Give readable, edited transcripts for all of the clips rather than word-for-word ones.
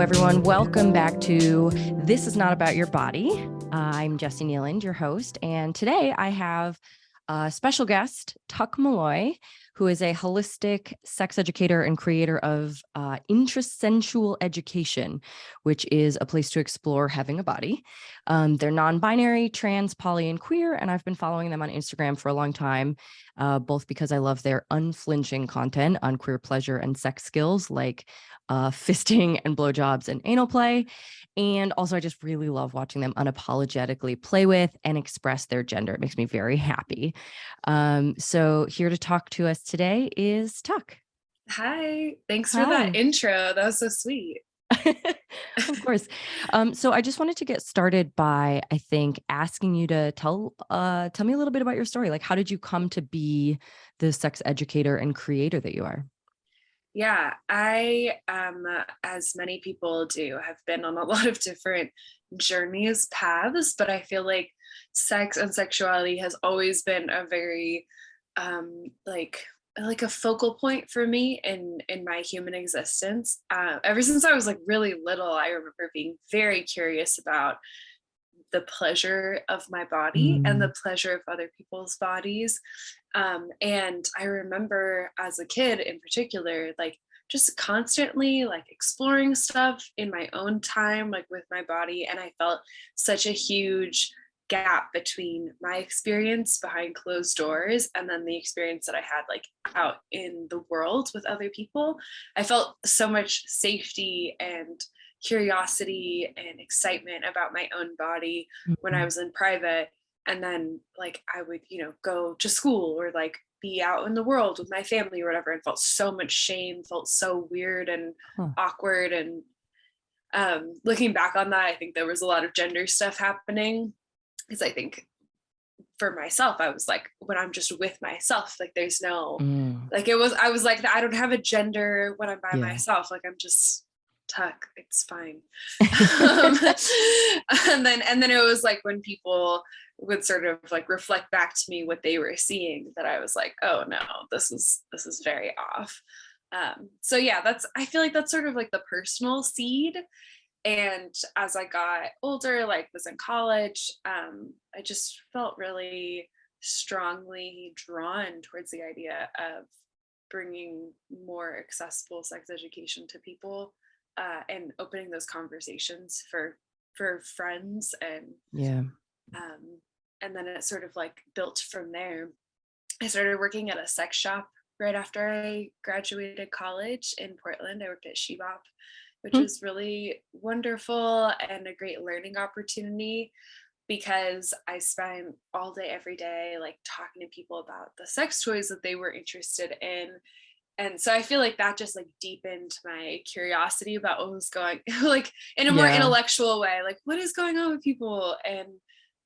everyone. Welcome back to This Is Not About Your Body. I'm Jessie Nealand, your host, and today I have a special guest, Tuck Malloy, who is a holistic sex educator and creator of Intra Sensual Education, which is a place to explore having a body. They're non-binary, trans, poly, and queer, and I've been following them on Instagram for a long time, both because I love their unflinching content on queer pleasure and sex skills like fisting and blowjobs and anal play. And also, I just really love watching them unapologetically play with and express their gender. It makes me very happy. So here to talk to us today is Tuck. Hi, thanks Hi. for that intro. That was so sweet. Of course. So I just wanted to get started by, I think, asking you to tell me a little bit about your story. Like, how did you come to be the sex educator and creator that you are? Yeah, I, as many people do, have been on a lot of different journeys, paths, but I feel like sex and sexuality has always been a very, like a focal point for me in my human existence. Ever since I was like really little, I remember being very curious about the pleasure of my body and the pleasure of other people's bodies. And I remember as a kid in particular, like just constantly like exploring stuff in my own time, like with my body. And I felt such a huge gap between my experience behind closed doors and then the experience that I had like out in the world with other people. I felt so much safety and curiosity and excitement about my own body when I was in private. And then like I would, go to school or like be out in the world with my family or whatever, and felt so much shame, felt so weird and awkward. And looking back on that, I think there was a lot of gender stuff happening, because I think for myself, I was like, when I'm just with myself, like there's no, like I was like, I don't have a gender when I'm by myself. Like I'm just Tuck, it's fine. And then it was like when people would sort of like reflect back to me what they were seeing, that I was like, oh no, this is very off. So yeah, I feel like that's sort of like the personal seed. And as I got older, like was in college, I just felt really strongly drawn towards the idea of bringing more accessible sex education to people, and opening those conversations for friends. And then it sort of like built from there. I started working at a sex shop right after I graduated college in Portland. I worked at Shebop, which was really wonderful and a great learning opportunity, because I spent all day, every day, like talking to people about the sex toys that they were interested in. And so I feel like that just like deepened my curiosity about what was going like in a more intellectual way, like what is going on with people and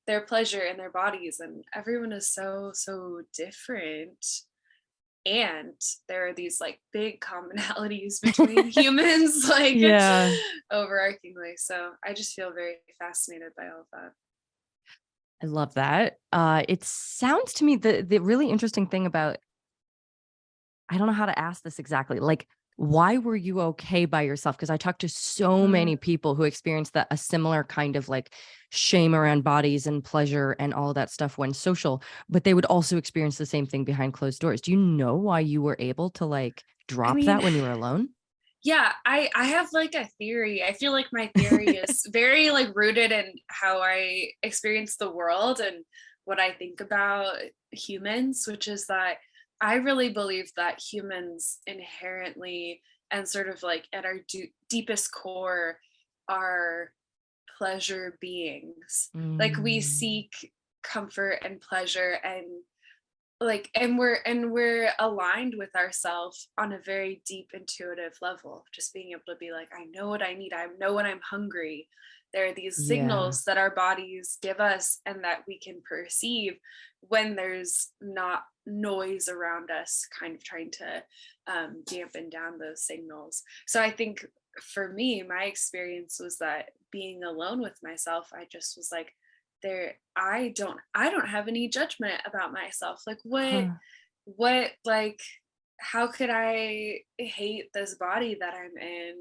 their pleasure in their bodies. And everyone is so different. And there are these like big commonalities between humans, like overarchingly. So I just feel very fascinated by all of that. I love that. It sounds to me the really interesting thing about, I don't know how to ask this exactly. Like, why were you okay by yourself? Because I talked to so many people who experienced a similar kind of like shame around bodies and pleasure and all that stuff when social, but they would also experience the same thing behind closed doors. Do you know why you were able to like drop that when you were alone? Yeah, I have like a theory. I feel like my theory is very like rooted in how I experience the world and what I think about humans, which is that I really believe that humans inherently and sort of like at our deepest core are pleasure beings. Like we seek comfort and pleasure, and like we're aligned with ourselves on a very deep intuitive level, just being able to be like, I know what I need, I know when I'm hungry. There are these signals that our bodies give us and that we can perceive when there's not noise around us kind of trying to dampen down those signals. So I think for me, my experience was that being alone with myself, I just was like, I don't have any judgment about myself. Like what like how could I hate this body that I'm in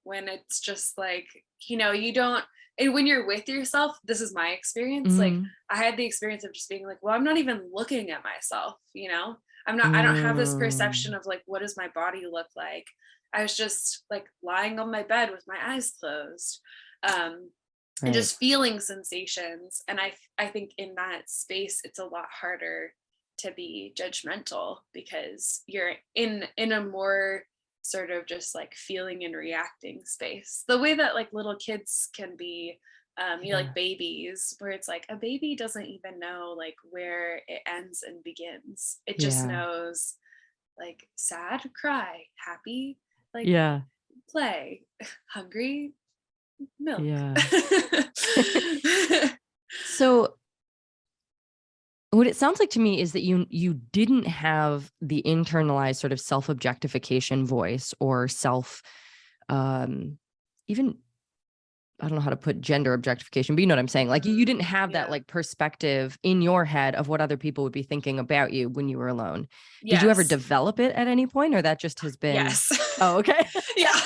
when it's just like, you don't, and when you're with yourself, this is my experience. Like Mhm. I had the experience of just being like, well, I'm not even looking at myself, I don't have this perception Mm. of like, what does my body look like? I was just like lying on my bed with my eyes closed. Um, and Right. just feeling sensations. And I think in that space it's a lot harder to be judgmental because you're in a more sort of just like feeling and reacting space, the way that like little kids can be, Yeah. like babies, where it's like a baby doesn't even know like where it ends and begins. It just Yeah. knows like sad, cry, happy, like Yeah. play, hungry, milk. Yeah. So what it sounds like to me is that you didn't have the internalized sort of self-objectification voice or self even I don't know how to put gender objectification, but you know what I'm saying? Like you didn't have that Yeah. like perspective in your head of what other people would be thinking about you when you were alone. Did you ever Yes. develop it at any point, or that just has been? Yes. Oh, okay. Yeah.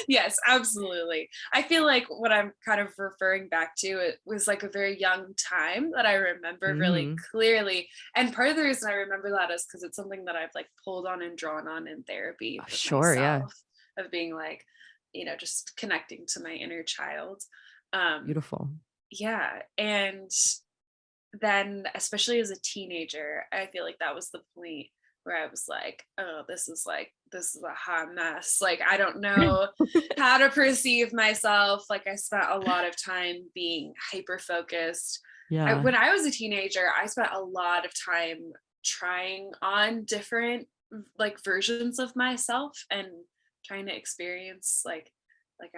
Yes, absolutely. I feel like what I'm kind of referring back to, it was like a very young time that I remember really Hmm. clearly. And part of the reason I remember that is because it's something that I've like pulled on and drawn on in therapy with Sure. Yeah. myself, of being like, just connecting to my inner child. Um, Beautiful. yeah. And then especially as a teenager, I feel like that was the point where I was like, oh, this is a hot mess. Like I don't know how to perceive myself. Like I spent a lot of time being hyper focused. Yeah. When I was a teenager, I spent a lot of time trying on different like versions of myself and trying to experience like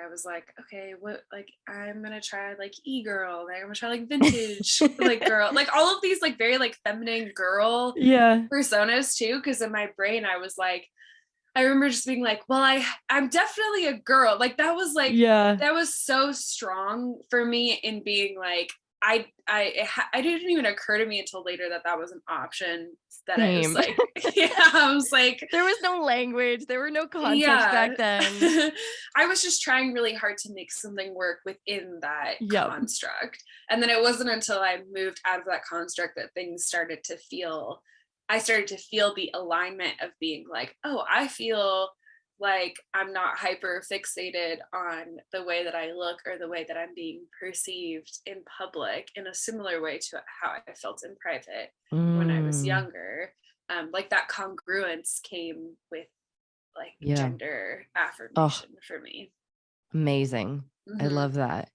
I was like, okay, what, like I'm gonna try like e-girl, like I'm gonna try like vintage like girl, like all of these like very like feminine girl Yeah. personas too. Cause in my brain I was like, I remember just being like, well, I'm definitely a girl. Like Yeah. that was so strong for me in being like, I didn't even occur to me until later that that was an option. That I was Same. like, yeah, I was like, There was no language. There were no concepts yeah. back then. I was just trying really hard to make something work within that Yep. construct. And then it wasn't until I moved out of that construct that things started to feel, I started to feel the alignment of being like, oh, I feel like I'm not hyper fixated on the way that I look or the way that I'm being perceived in public in a similar way to how I felt in private when I was Mm, younger. Like that congruence came with like yeah. gender Oh, affirmation for me. amazing. I Hmm. love that.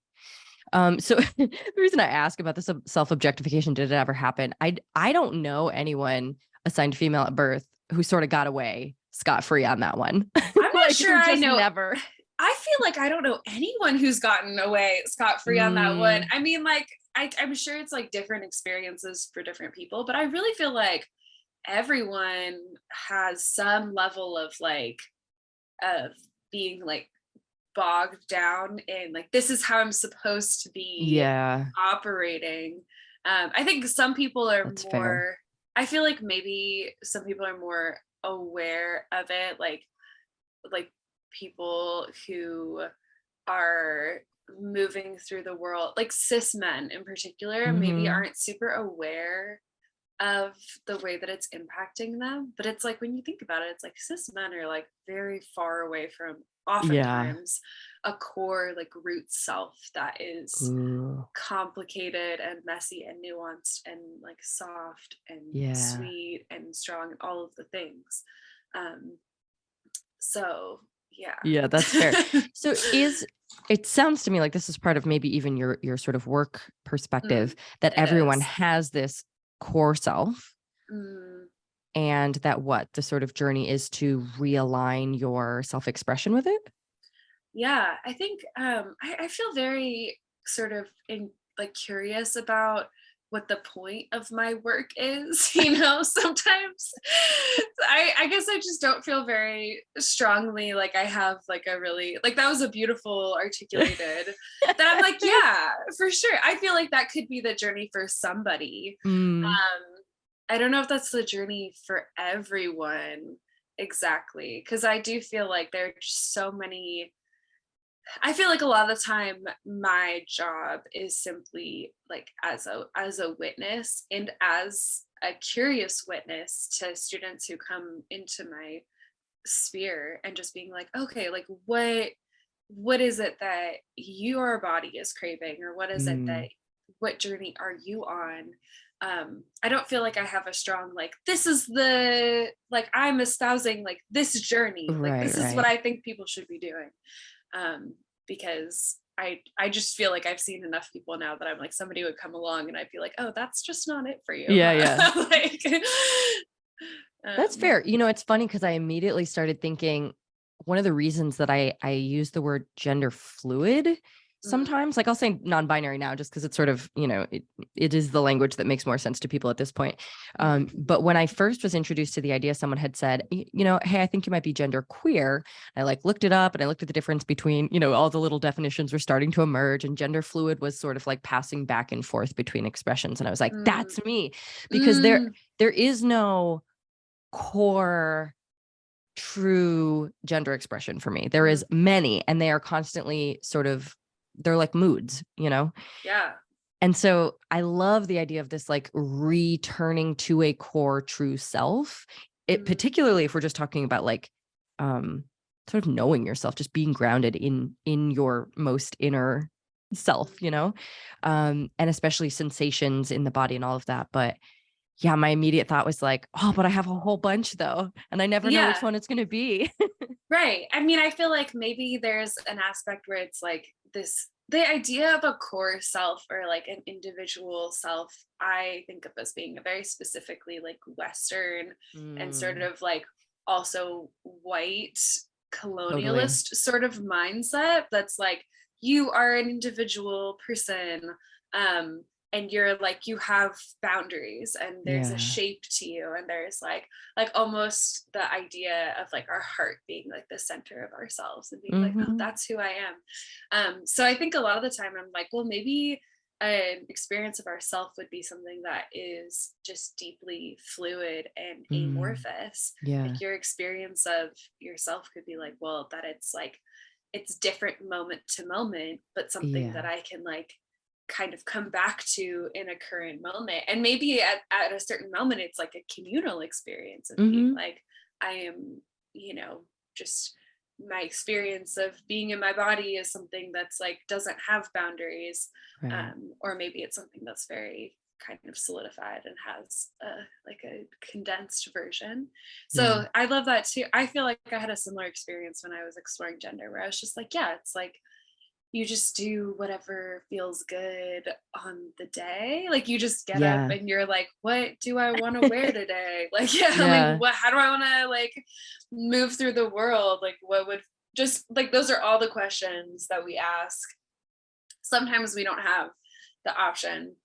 So the reason I ask about this self-objectification, did it ever happen? I don't know anyone assigned female at birth who sort of got away scot-free on that one. I'm not Like sure who I just know. never. I feel like I don't know anyone who's gotten away scot free on that one. Mm, I mean, like, I'm sure it's like different experiences for different people, but I really feel like everyone has some level of being like bogged down in like, this is how I'm supposed to be yeah, operating. I think some people are that's fair. more, I feel like maybe some people are more aware of it, like people who are moving through the world, like cis men in particular, maybe Hmm. aren't super aware of the way that it's impacting them. But it's like when you think about it, it's like cis men are like very far away from Yeah. oftentimes a core like root self that is Ooh, complicated and messy and nuanced and like soft and yeah. sweet and strong and all of the things. Um, so Yeah, that's fair. yeah. So it sounds to me like this is part of maybe even your sort of work perspective Mm, that it everyone is. has this core self, Mm, and that what the sort of journey is to realign your self-expression with it. yeah, I think I feel very sort of in like curious about what the point of my work is. Sometimes I guess I just don't feel very strongly like I have like a really like that was a beautiful articulated that I'm like, yeah, for sure. I feel like that could be the journey for somebody. Mm, Um, I don't know if that's the journey for everyone exactly, because I do feel like there are just so many I feel like a lot of the time my job is simply like as a witness and as a curious witness to students who come into my sphere, and just being like, okay, like what is it that your body is craving, or what is it that, Mm, what journey are you on? I don't feel like I have a strong, like, this is the, like, I'm espousing like this journey, like right, this is what right. I think people should be doing. Because I just feel like I've seen enough people now that I'm like, somebody would come along and I'd be like, oh, that's just not it for you, Yeah, yeah. huh? Like, That's um, fair. It's funny because I immediately started thinking one of the reasons that I use the word gender fluid mm, sometimes, like I'll say non-binary now, just because it's sort of, it is the language that makes more sense to people at this point. But when I first was introduced to the idea, someone had said, hey, I think you might be gender queer. I like looked it up and I looked at the difference between, all the little definitions were starting to emerge, and gender fluid was sort of like passing back and forth between expressions. And I was like, mm, that's me, because there mm, there is no core true gender expression for me. There is mm, many, and they are constantly they're like moods. yeah. And so I love the idea of this like returning to a core true self. It Mm, particularly if we're just talking about like um sort of knowing yourself, just being grounded in your most inner mm, self. And especially sensations in the body and all of that. But yeah, my immediate thought was like, oh, but I have a whole bunch though, and I never know which yeah. one it's going to be. Right. I mean, I feel like maybe there's an aspect where it's like this, the idea of a core self or like an individual self, I think of as being a very specifically like Western and sort Mm, of like also white totally. colonialist sort of mindset that's like, you are an individual person. Um, and you're like, you have boundaries and there's a Yeah. shape to you, and there's like almost the idea of like our heart being like the center of ourselves and being like, oh, Hmm. that's who I am. So I think a lot of the time I'm like, well, maybe an experience of ourself would be something that is just deeply fluid and Mm, amorphous. yeah. Like your experience of yourself could be like, well, that it's like it's different moment to moment, but something that Yeah. I can like kind of come back to in a current moment. And maybe at a certain moment, it's like a communal experience of being Hmm. like, I am, you know, just my experience of being in my body is something that's like doesn't have boundaries. Right. Or maybe it's something that's very kind of solidified and has like a condensed version. Yeah. So I love that too. I feel like I had a similar experience when I was exploring gender, where I was just like, yeah, it's like you just do whatever feels good on the day. Like you just get up Yeah. and you're like, what do I want to wear today? Like, yeah, like Yeah. what, how do I want to like move through the world? Like what would, just like, those are all the questions that we ask. Sometimes we don't have the option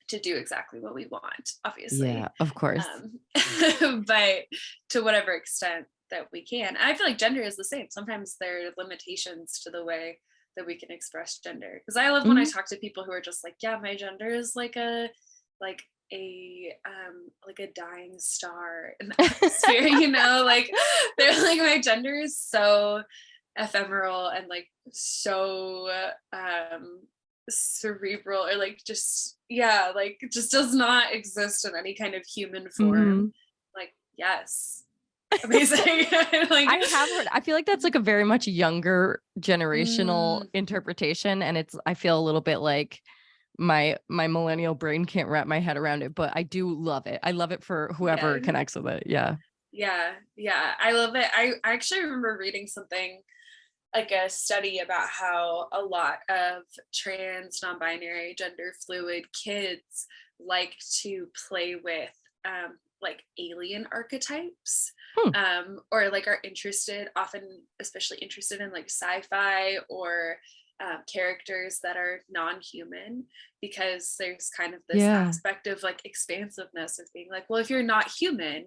to do exactly what we want, Yeah. obviously. Of course. But to whatever extent that we can. And I feel like gender is the same. Sometimes there are limitations to the way that we can express gender. Because I love when I Hmm. talk to people who are just like, yeah, my gender is like like a dying star in the atmosphere, like they're like, my gender is so ephemeral and like so cerebral, or like just, yeah, like it just does not exist in any kind of human form. Hmm. Like, yes, amazing. Like, I have heard, I feel like that's like a very much younger generational mm, interpretation. And I feel a little bit like my millennial brain can't wrap my head around it, but I do love it. I love it for yeah, whoever connects with it. Yeah. yeah, I love it. I actually remember reading something, like a study about how a lot of trans, non-binary, gender fluid kids like to play with like alien archetypes, Hmm. or like are interested, often especially interested in like sci-fi or characters that are non-human, because there's kind of this Yeah. aspect of like expansiveness of being like, well, if you're not human,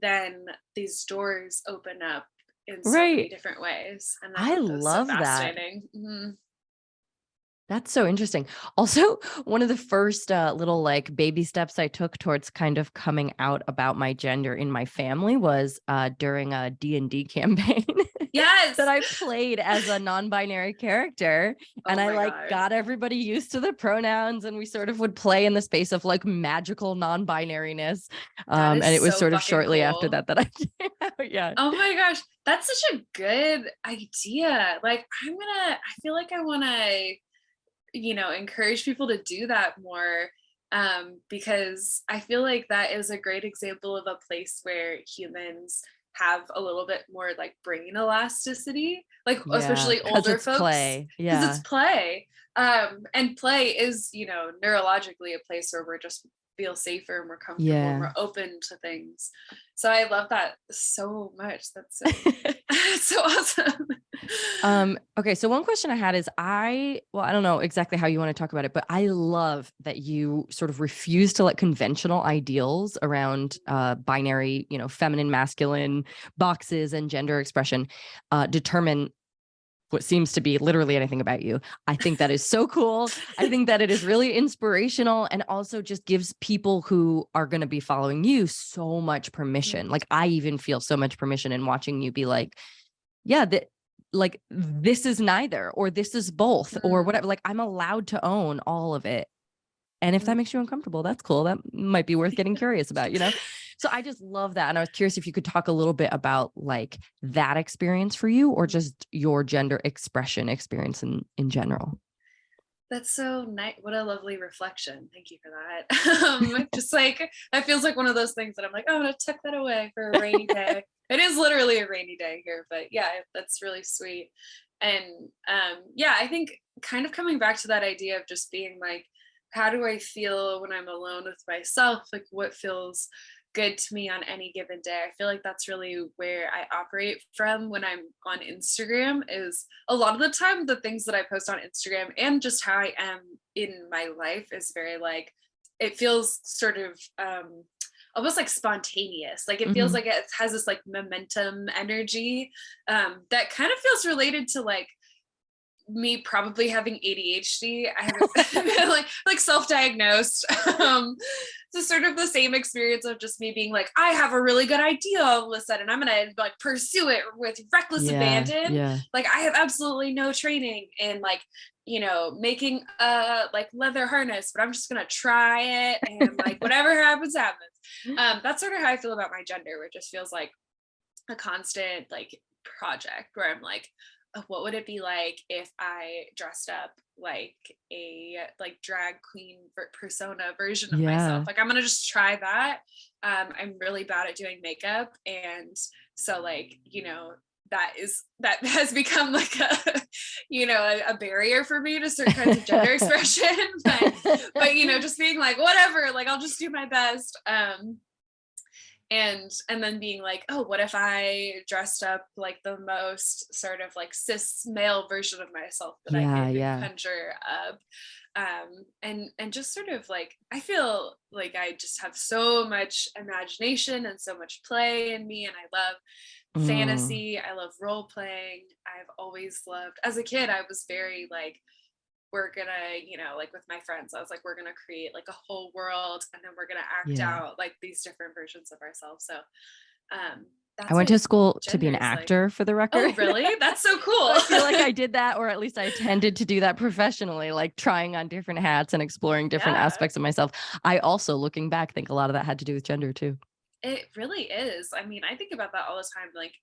then these doors open up in so many Right. different ways. And I I think that's so love that. fascinating. Mhm. That's so interesting. Also, one of the first little like baby steps I took towards kind of coming out about my gender in my family was during a D&D campaign. Yes. that I played as a non-binary character. And Oh I my like God. got everybody used to the pronouns, and we sort of would play in the space of like magical non-binariness. That And is it was so sort of fucking shortly after cool. that I came out. Yeah. Oh my gosh, that's such a good idea. Like, I feel like I wanna, encourage people to do that more, because I feel like that is a great example of a place where humans have a little bit more like brain elasticity, like Yeah. especially Cause older it's folks, play. because it's Yeah. play. And play is, neurologically a place where we're just feel safer and more comfortable and Yeah. we're open to things. So I love that so much. That's so that's so awesome. Okay, so one question I had is I don't know exactly how you want to talk about it, but I love that you sort of refuse to let conventional ideals around binary, feminine, masculine boxes and gender expression determine what seems to be literally anything about you. I think that is so cool. I think that it is really inspirational, and also just gives people who are going to be following you so much permission. Mhm. Like I even feel so much permission in watching you be like, yeah, that like this is neither, or this is both, or Mhm. whatever. Like I'm allowed to own all of it. And if that Mhm. makes you uncomfortable, that's cool. That might be worth getting curious about. So I just love that. And I was curious if you could talk a little bit about like that experience for you, or just your gender expression experience in general. That's so nice. What a lovely reflection. Thank you for that. Just like that feels like one of those things that I'm like, oh, I'm gonna tuck that away for a rainy day. It is literally a rainy day here, but yeah, that's really sweet. And yeah, I think kind of coming back to that idea of just being like, how do I feel when I'm alone with myself? Like what feels good to me on any given day? I feel like that's really where I operate from when I'm on Instagram. Is a lot of the time the things that I post on Instagram and just how I am in my life is very like, it feels sort of almost like spontaneous. Like it feels Hmm. like it has this like momentum energy, that kind of feels related to like me probably having ADHD. I haven't been like self-diagnosed. So sort of the same experience of just me being like, I have a really good idea all of a sudden. I'm gonna like pursue it with reckless Yeah. abandon. Yeah. Like I have absolutely no training in like, making a like leather harness, but I'm just gonna try it and like whatever happens, happens. That's sort of how I feel about my gender, where it just feels like a constant like project where I'm like, oh, what would it be like if I dressed up like a like drag queen persona version of myself? Yeah. Like I'm gonna just try that. I'm really bad at doing makeup, and so like that has become like a a barrier for me to certain kinds of gender expression. But just being like whatever, like I'll just do my best. And then being like, oh, what if I dressed up like the most sort of like cis male version of myself that I Yeah. could Yeah. conjure up. And just sort of like, I feel like I just have so much imagination and so much play in me, and I love Mm. fantasy, I love role playing. I've always loved, as a kid I was very like, we're gonna, like with my friends, I was like, we're gonna create like a whole world, and then we're gonna act Yeah. out like these different versions of ourselves. So I that's went to what school to be gender an is like. actor, for the record. Oh, really? That's so So cool. I feel like I did that, or at least I attended to do that professionally, like trying on different hats and exploring different Yeah, aspects of myself. I also, looking back, think a lot of that had to do with gender too. it really is. I mean, I think about that all the time. Like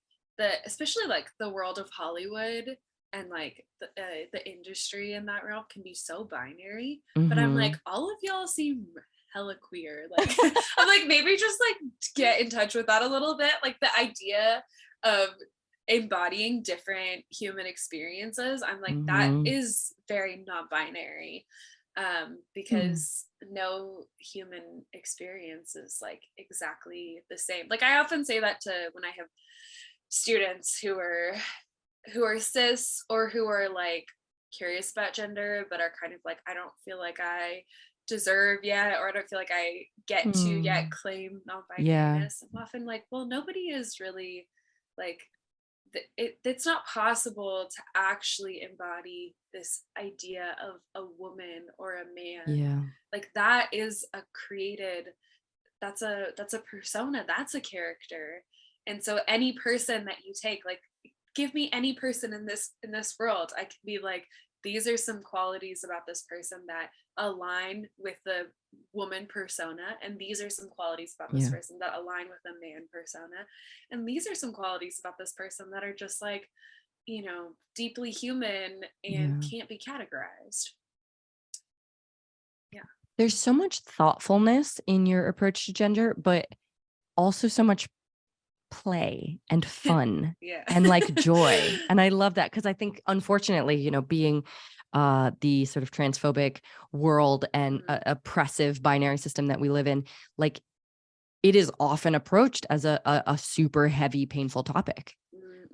especially like the world of Hollywood and like the industry in that realm can be so binary. But I'm like, Hmm. all of y'all seem hella queer. Like, I'm like, maybe just like get in touch with that a little bit. Like the idea of embodying different human experiences, I'm like, that Hmm. is very non-binary, Hmm. because no human experience is like exactly the same. Like I often say that to when I have students who are cis or who are like curious about gender but are kind of like, I don't feel like I deserve yet, or I don't feel like I get to yet Hmm. claim Yeah. non-binariness. I'm often like, well, nobody is really like, it's not possible to actually embody this idea of a woman or a man. Yeah. Like that is a created, that's a persona, that's a character. And so any person that you take, like give me any person in this world. I can be like, these are some qualities about this person that align with the woman persona, and these are some qualities about this Yeah. person that align with the man persona, and these are some qualities about this person that are just like, deeply human and Yeah. can't be categorized. Yeah. There's so much thoughtfulness in your approach to gender, but also so much play and fun Yeah. and like joy. And I love that because I think, unfortunately, being the sort of transphobic world and oppressive binary system that we live in, like it is often approached as a super heavy, painful topic.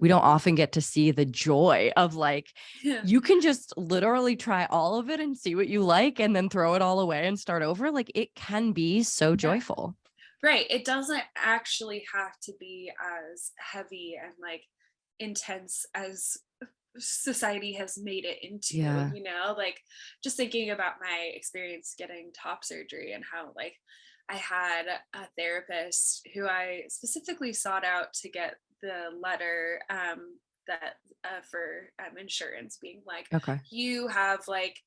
We don't often get to see the joy of like, Yeah. you can just literally try all of it and see what you like and then throw it all away and start over. Like it can be so joyful. Right. It doesn't actually have to be as heavy and like intense as society has made it into, Yeah. like just thinking about my experience getting top surgery and how like I had a therapist who I specifically sought out to get the letter that for insurance, being like, Okay. you have like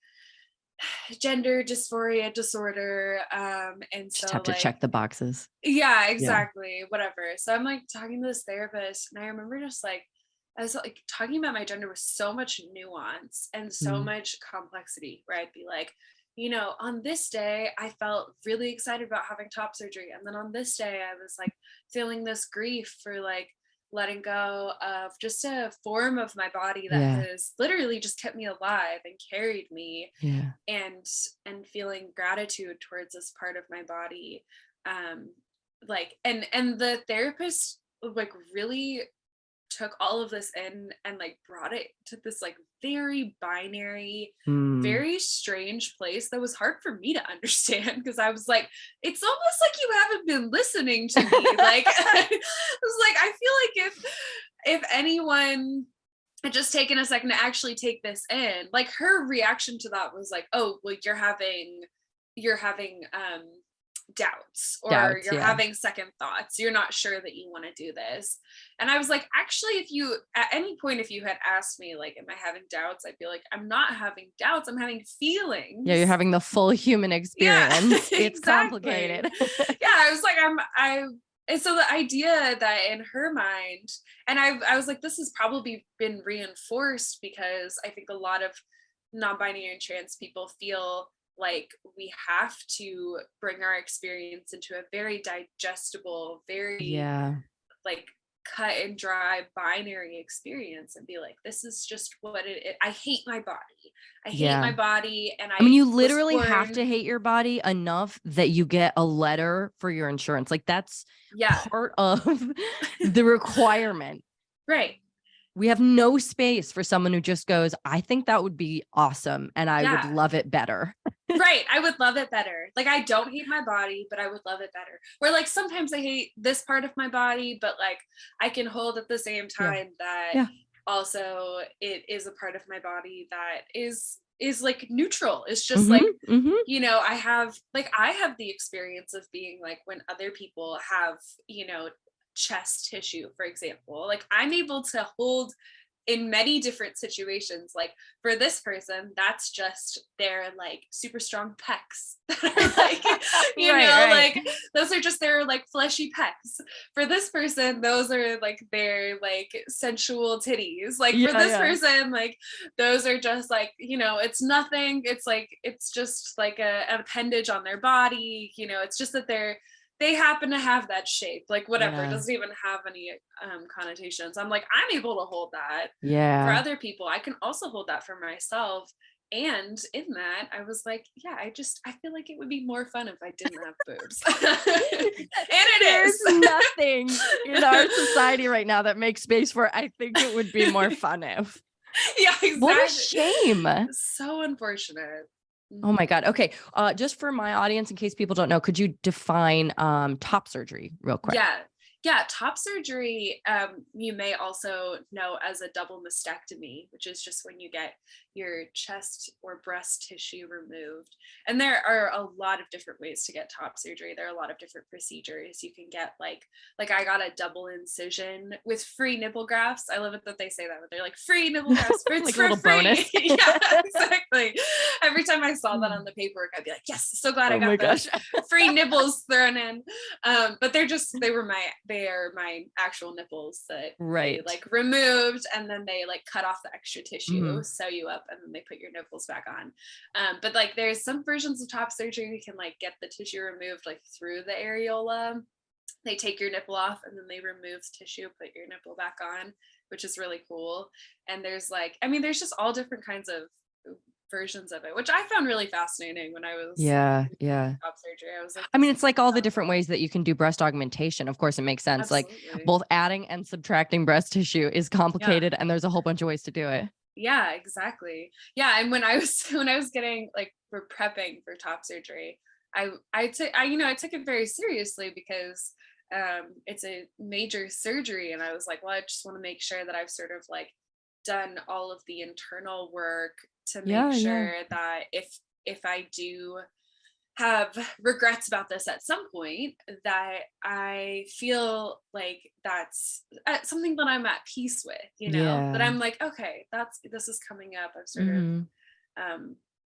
gender dysphoria disorder, and Just so have to like, check the boxes. yeah, Yeah. exactly, whatever. So I'm like talking to this therapist, and I remember just like, I was like talking about my gender with so much nuance and so Mm. much complexity, where I'd be like, on this day I felt really excited about having top surgery, and then on this day I was like feeling this grief for like letting go of just a form of my body that Yeah. has literally just kept me alive and carried me, Yeah. and feeling gratitude towards this part of my body. Like, and the therapist like really took all of this in and like brought it to this like very binary, Mm. very strange place that was hard for me to understand, because I was like, it's almost like you haven't been listening to me. Like I was like, I feel like if anyone had just taken a second to actually take this in, like her reaction to that was like, oh well, you're having doubts, or Doubts. you're Yeah. having second thoughts, you're not sure that you want to do this. And I was like, actually, if you at any point, if you had asked me like, am I having doubts, I'd be like, I'm not having doubts, I'm having feelings. Yeah. You're having the full human Yeah. experience. It's Exactly. complicated. Yeah, I was like, and so the idea that in her mind, and I was like, this has probably been reinforced because I think a lot of non-binary and trans people feel like we have to bring our experience into a very digestible, very Yeah. like cut and dry binary experience, and be like, this is just what it is. I hate my body. I hate my Yeah. body, and I mean, I you was literally have born. to hate your body enough that you get a letter for your insurance. Like that's Yeah. part of the requirement. Right. We have no space for someone who just goes, I think that would be awesome and I would Yeah. love it better. Right. I would love it better. Like, I don't hate my body, but I would love it better. Where like sometimes I hate this part of my body, but like I can hold at the same Yeah. time that Yeah. also it is a part of my body that is like neutral. It's just Mhm. like, Mhm. I have the experience of being like, when other people have, chest tissue, for example, like I'm able to hold in many different situations. Like for this person, that's just their like super strong pecs that are like, Right. like those are just their like fleshy pecs. For this person, those are like their like sensual titties. Like for Yeah. this Yeah. person, like those are just like, it's nothing. It's like, it's just like an appendage on their body. It's just that they happen to have that shape, like whatever. It Yeah. doesn't even have any connotations. I'm like, I'm able to hold that for Yeah. other people. I can also hold that for myself. And in that, I was like, yeah, I feel like it would be more fun if I didn't have boobs. And it There's is. nothing in our society right now that makes space for, I think it would be more fun if. Yeah, exactly. What a shame. So unfortunate. Oh my God. Okay. Just for my audience, in case people don't know, could you define top surgery real quick? Yeah, top surgery, you may also know as a double mastectomy, which is just when you get your chest or breast tissue removed. And there are a lot of different ways to get top surgery. There are a lot of different procedures. You can get like I got a double incision with free nipple grafts. I love it that they say that, but they're like free nipple grafts, it's Like a for little free. bonus. Yeah, exactly. Every time I saw that on the paperwork, I'd be like, yes, so glad I got those free nipples thrown in. But they are my actual nipples that they like removed, and then they like cut off the extra tissue, sew you up, and then they put your nipples back on. But like there's some versions of top surgery you can like get the tissue removed like through the areola. They take your nipple off and then they remove the tissue, put your nipple back on, which is really cool. And there's like, I mean, there's just all different kinds of versions of it, which I found really fascinating when I was top surgery. I was like, I mean, it's like all the different ways that you can do breast augmentation. Of course, it makes sense. Absolutely. Like both adding and subtracting breast tissue is complicated, and there's a whole bunch of ways to do it. Yeah, exactly. Yeah, and when I was getting like, we're prepping for top surgery, I took it very seriously because it's a major surgery, and I was like, well, I just want to make sure that I've sort of like done all of the internal work to make sure that if I do have regrets about this at some point, that I feel like that's something that I'm at peace with, that I'm like, okay, this is coming up. I've sort of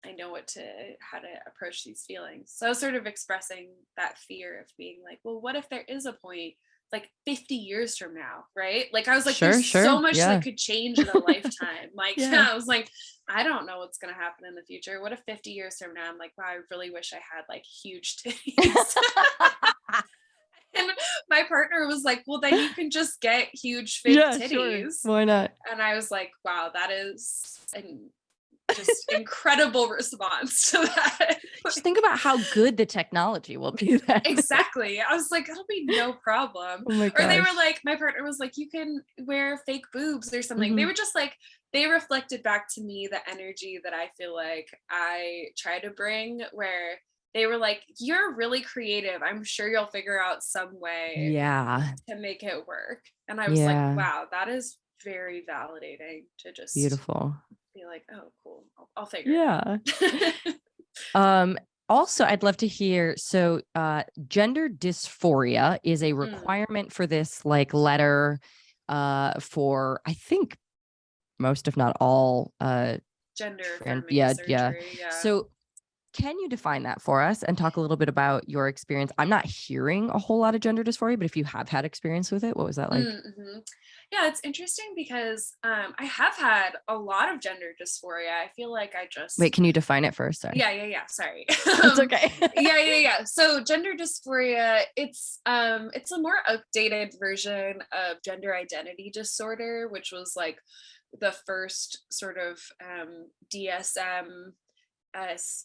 I know how to approach these feelings. So I was sort of expressing that fear of being like, well, what if there is a point like 50 years from now, right? Like I was like, there's so much that could change in a lifetime. Like, I was like, I don't know what's going to happen in the future. What if 50 years from now, I'm like, wow, I really wish I had like huge titties. And my partner was like, well, then you can just get huge fake titties. Sure. Why not? And I was like, wow, that is just incredible response to that. Just think about how good the technology will be then. Exactly. I was like, it'll be no problem. Or they were like, my partner was like, you can wear fake boobs or something. They were just like, they reflected back to me the energy that I feel like I try to bring, where they were like, you're really creative. I'm sure you'll figure out some way to make it work. And I was like, wow, that is very validating to just beautiful. Be like, oh, cool. I'll figure it out. Also, I'd love to hear. So, gender dysphoria is a requirement for this like letter for, I think, most, if not all, gender affirming surgery. So, can you define that for us and talk a little bit about your experience? I'm not hearing a whole lot of gender dysphoria, but if you have had experience with it, what was that like? Yeah, it's interesting because I have had a lot of gender dysphoria. I feel like Wait, can you define it first? Sorry. Yeah. Sorry. It's okay. Yeah. So gender dysphoria, it's a more updated version of gender identity disorder, which was like the first sort of DSM as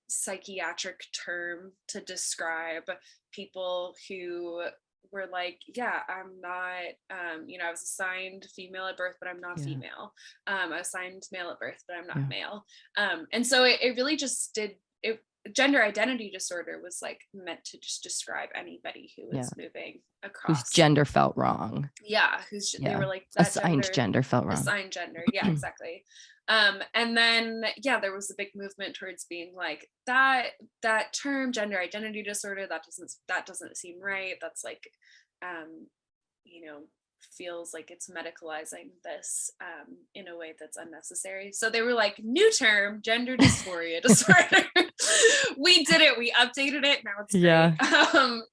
psychiatric term to describe people who were like, I'm not, I was assigned female at birth, but I'm not female. I was assigned male at birth, but I'm not male. And so it really just gender identity disorder was like meant to just describe anybody who was moving across. Whose gender felt wrong. They were like, assigned gender felt wrong. Assigned gender. Yeah, exactly. And then, there was a big movement towards being like that term gender identity disorder, that doesn't seem right. That's like, feels like it's medicalizing this in a way that's unnecessary. So they were like, new term, gender dysphoria disorder. We did it. We updated it. Now it's great.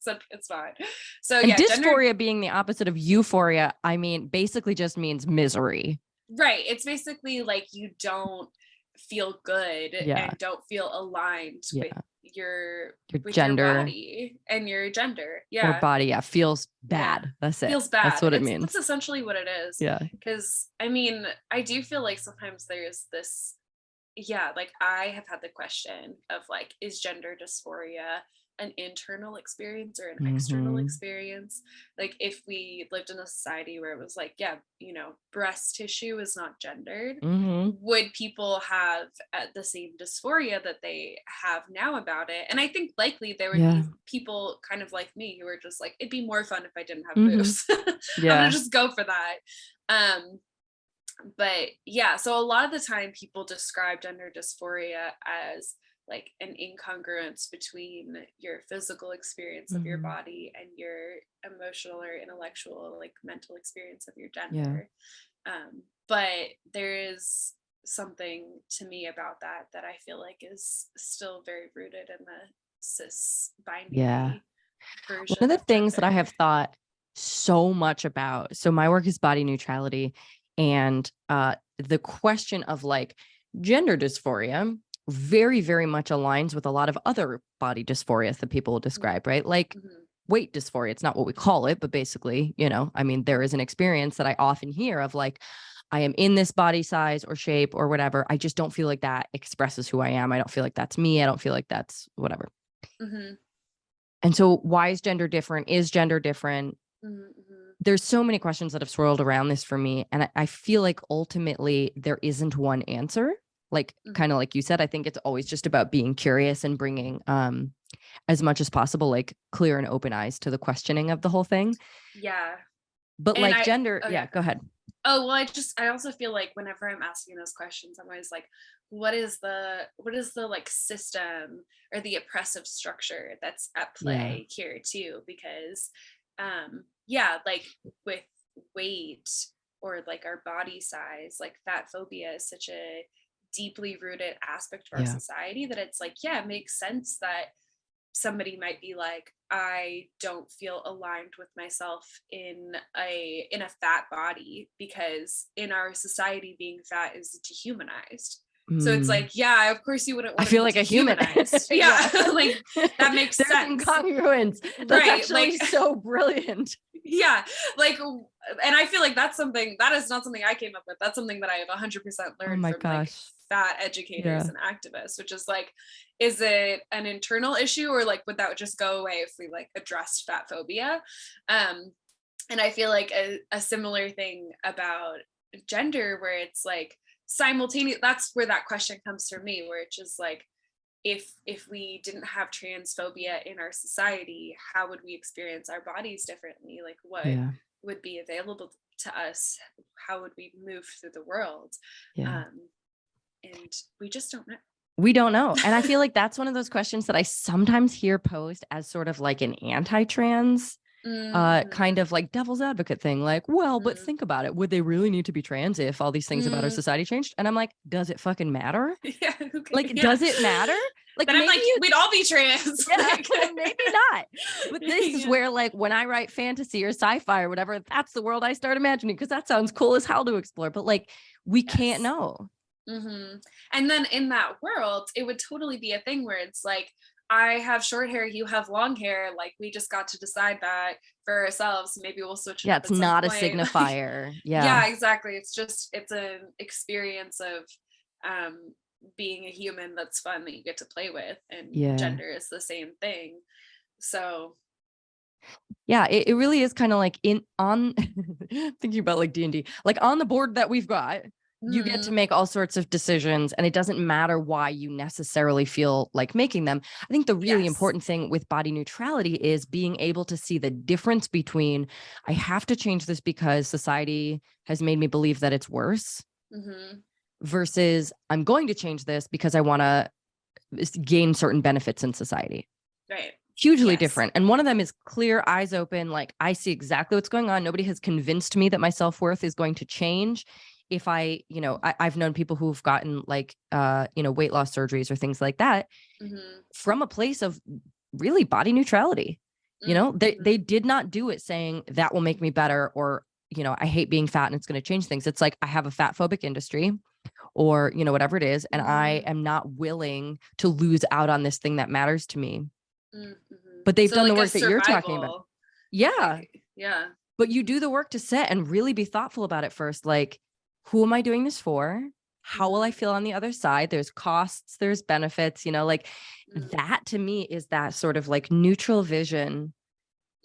So it's fine. So and dysphoria being the opposite of euphoria, I mean, basically just means misery. Right. It's basically like you don't feel good and don't feel aligned with your gender, your body and your gender. Or body. Feels bad. That's it. Feels bad. That's what it means. That's essentially what it is. Yeah. Because I mean, I do feel like sometimes there's this, like I have had the question of like, is gender dysphoria an internal experience or an external experience? Like if we lived in a society where it was like, breast tissue is not gendered, would people have the same dysphoria that they have now about it? And I think likely there would be people kind of like me who are just like, it'd be more fun if I didn't have boobs. I'm gonna just go for that. But yeah, so a lot of the time people describe gender dysphoria as like an incongruence between your physical experience of your Mhm. body and your emotional or intellectual, like mental experience of your Yeah. gender. But there is something to me about that I feel like is still very rooted in the cis Yeah. binary One version of the of things that I gender. have thought so much about, so my work is body neutrality, and the question of like gender dysphoria very, very much aligns with a lot of other body dysphorias that people will describe, right? Like Mm-hmm. weight dysphoria. It's not what we call it, but basically, I mean, there is an experience that I often hear of like, I am in this body size or shape or whatever. I just don't feel like that expresses who I am. I don't feel like that's me. I don't feel like that's whatever. Mm-hmm. And so why is gender different? Is gender different? Mm-hmm. There's so many questions that have swirled around this for me. And I feel like ultimately there isn't one answer. Like kind Mm-hmm. of like you said, I think it's always just about being curious and bringing as much as possible, like clear and open eyes to the questioning of the whole thing. Yeah. But And like gender, oh yeah, yeah. go ahead. Oh, well, I also feel like whenever I'm asking those questions, I'm always like, what is the like system or the oppressive structure that's at Yeah. play here too? Because yeah, like with weight or like our body size, like fat phobia is such a deeply rooted aspect of our Yeah. society that it's like, yeah, it makes sense that somebody might be like, I don't feel aligned with myself in a fat body, because in our society being fat is dehumanized. So it's Mm. like, yeah, of course you wouldn't I want to feel be like a human. dehumanized. Yeah. Yeah. Like that makes There's sense. incongruence. That's Right. Like, actually so brilliant. yeah, like, and I feel like that is not something I came up with. That's something that I have 100% Oh learned my from like gosh. fat educators Yeah. and activists, which is like, is it an internal issue, or like would that just go away if we like addressed fat phobia? um and I feel like a similar thing about gender, where it's like simultaneous, that's where that question comes from me, where it's just like, if we didn't have transphobia in our society, how would we experience our bodies differently? Like what Yeah. would be available to us? How would we move through the world? Yeah. um and we just don't know. We don't know. And I feel like that's one of those questions that I sometimes hear posed as sort of like an anti-trans kind Mm-hmm. of like devil's advocate thing. Like, well, but Mm-hmm. think about it. Would they really need to be trans if all these things about our Mm. society changed? And I'm like, does it fucking matter? Yeah, okay, Like, yeah. does it matter? Like Then I'm maybe like, it, we'd all be trans. yeah, Like, maybe not. But this is yeah. where like when I write fantasy or sci-fi or whatever, that's the world I start imagining because that sounds cool as hell to explore. But like we can't Yes. know. Mm-hmm. And then in that world, it would totally be a thing where it's like, I have short hair, you have long hair. Like, we just got to decide that for ourselves. Maybe we'll switch it Yeah, up it's at some not a point. Like, signifier. Yeah. yeah, exactly. It's an experience of um, being a human that's fun, that you get to play with. And Yeah. gender is the same thing. So, Yeah, it really is kind of like in on thinking about like D&D, like on the board that we've got, you get to mm, make all sorts of decisions and it doesn't matter why you necessarily feel like making them. I think the really yes. important thing with body neutrality is being able to see the difference between I have to change this because society has made me believe that it's worse Mm-hmm. versus I'm going to change this because I want to gain certain benefits in society. Right. Hugely Yes. different. And one of them is clear, eyes open. Like I see exactly what's going on. Nobody has convinced me that my self-worth is going to change. If I've known people who've gotten like, weight loss surgeries or things like that Mm-hmm. from a place of really body neutrality. They Mm-hmm. did not do it saying that will make me better or, I hate being fat and it's going to change things. It's like, I have a fat phobic industry or, whatever it is. And I Mm-hmm. am not willing to lose out on this thing that matters to me, Mm-hmm. but they've So done the like a work that you're talking about. survival, Yeah. like, yeah. But you do the work to sit and really be thoughtful about it first. Like, who am I doing this for? How will I Mm-hmm. feel on the other side? There's costs, there's benefits, like Mm-hmm. that to me is that sort of like neutral vision.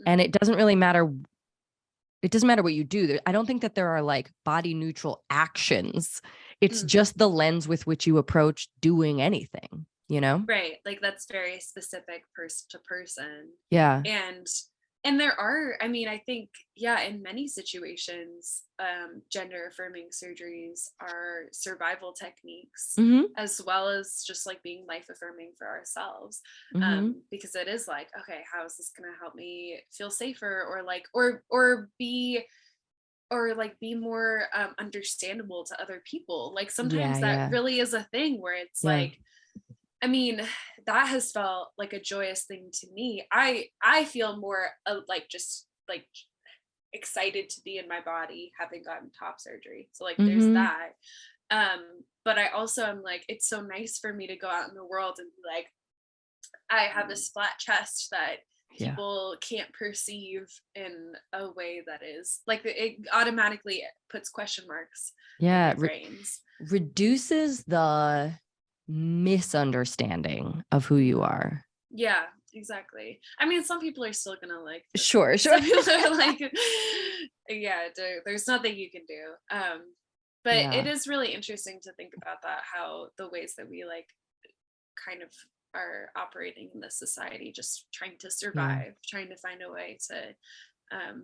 And Mm-hmm. it doesn't really matter. It doesn't matter what you do. I don't think that there are like body neutral actions. It's Mm-hmm. just the lens with which you approach doing anything? Right. Like that's very specific person to person. Yeah. And And there are, I mean, I think, yeah, in many situations, gender affirming surgeries are survival techniques, Mm-hmm. as well as just like being life affirming for ourselves. Mm-hmm. Because it is like, okay, how is this going to help me feel safer, or like, or be more understandable to other people? Like Yeah. sometimes that Yeah. really is a thing where it's Yeah. like, I mean, that has felt like a joyous thing to me. I feel more like just like excited to be in my body having gotten top surgery. So like there's Mm-hmm. that. But I also am like, it's so nice for me to go out in the world and be like, I have this flat chest that Yeah. people can't perceive in a way that is like, it automatically puts question marks in Yeah. their brains. Reduces the misunderstanding of who you are. Yeah, exactly. I mean, some people are still gonna like Sure. Sure. some people are like, yeah, there's nothing you can do. But it Yeah. is really interesting to think about that, how the ways that we like kind of are operating in this society, just trying to Yeah. survive, trying to find a way to um,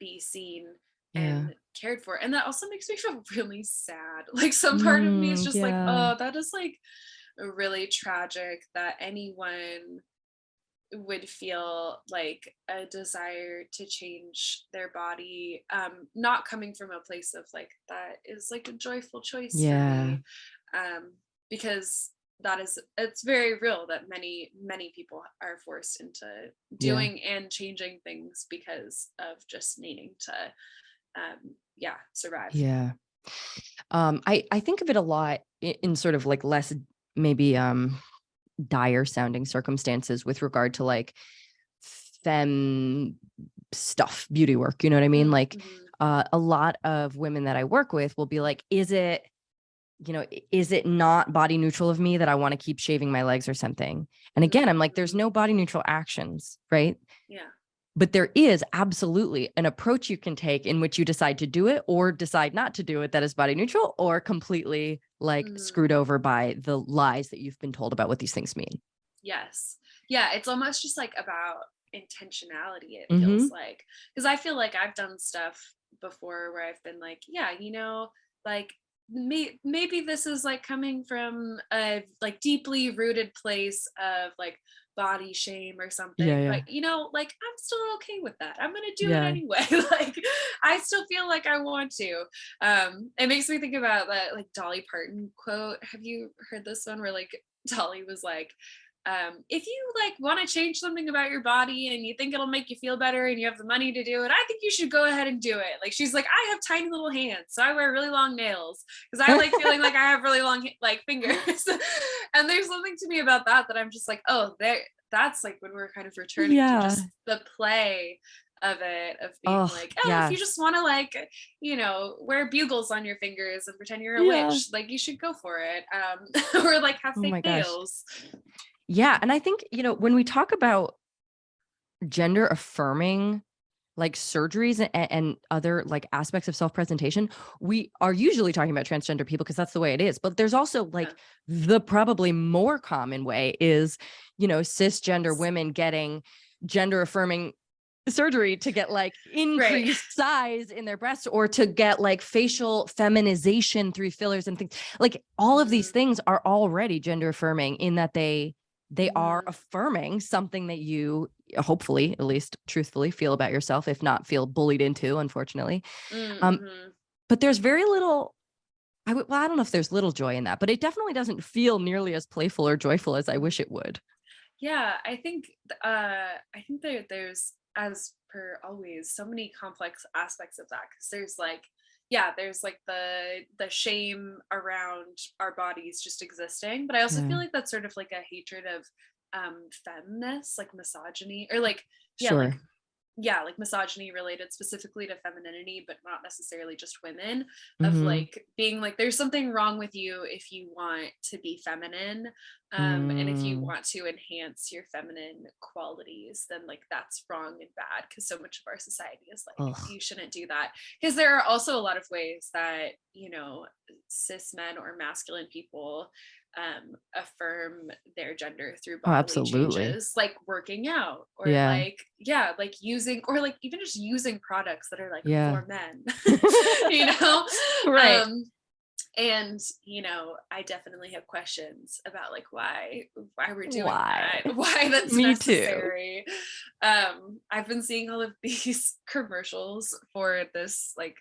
be seen Yeah. and cared for. And that also makes me feel really sad. Like some part of me is Mm, just like, yeah. oh, that is like really tragic that anyone would feel like a desire to change their body, not coming from a place of like, that is like a joyful choice for Yeah. me, because that is, it's very real that many people are forced into Yeah. doing and changing things because of just needing to yeah, survive. Yeah. I think of it a lot in sort of like less maybe dire sounding circumstances with regard to like femme stuff, beauty work, you know what I mean? Like Mm-hmm. a lot of women that I work with will be like, is it not body neutral of me that I want to keep shaving my legs or something? And again, I'm like, there's Mm-hmm. no body neutral actions, right? Yeah. But there is absolutely an approach you can take in which you decide to do it or decide not to do it that is body neutral, or completely like Mm-hmm. screwed over by the lies that you've been told about what these things mean. Yes. Yeah, it's almost just like about intentionality, it feels Mm-hmm. like. Because I feel like I've done stuff before where I've been like, yeah, like maybe this is like coming from a like deeply rooted place of like body shame or Yeah, something, yeah, but like I'm still okay with that. I'm gonna do it yeah. anyway. Like I still feel like I want to. It makes me think about that like Dolly Parton quote. Have you heard this one where like Dolly was like, if you like want to change something about your body and you think it'll make you feel better and you have the money to do it, I think you should go ahead and do it. Like she's like, I have tiny little hands, so I wear really long nails because I like feeling like I have really long like fingers. And there's something to me about that I'm just like, oh, that's like when we're kind of returning to Yeah. just the play of it, of being Oh, like, oh, if you yes. just want to like, wear bugles on your fingers and pretend you're a Yeah. witch, like you should go for it. Or like have Oh fake my gosh. nails. Yeah. And I think, when we talk about gender affirming like surgeries and other like aspects of self-presentation, we are usually talking about transgender people because that's the way it is. But there's also Yeah. like the probably more common way is, cisgender Yes. women getting gender affirming surgery to get like Right. increased size in their breasts or to get like facial feminization through fillers and things. Like all of these Mhm. things are already gender affirming in that they are Mhm. affirming something that you hopefully, at least truthfully, feel about yourself, if not feel bullied into, unfortunately. Um, Mhm. but there's very little, I don't know if there's little joy in that, but it definitely doesn't feel nearly as playful or joyful as I wish it would. Yeah, I think there's, as per always, so many complex aspects of that, because there's like, yeah, there's like the shame around our bodies just existing, but I also feel Yeah, like that's sort of like a hatred of femness, like misogyny, or like, yeah, like, sure. yeah, like misogyny related specifically to femininity, but not necessarily just women, of Mm-hmm. like being like, there's something wrong with you if you want to be feminine. And if you Mm. want to enhance your feminine qualities, then like that's wrong and bad, because so much of our society is like, Ugh. you shouldn't do that. Because there are also a lot of ways that, cis men or masculine people affirm their gender through Oh, bodily absolutely. changes, like working out, or Yeah. like, yeah, like using, or like even just using products that are like Yeah. for men, you know? Right. And I definitely have questions about like why we're doing Why? that, why that's Me too. necessary. I've been seeing all of these commercials for this, like,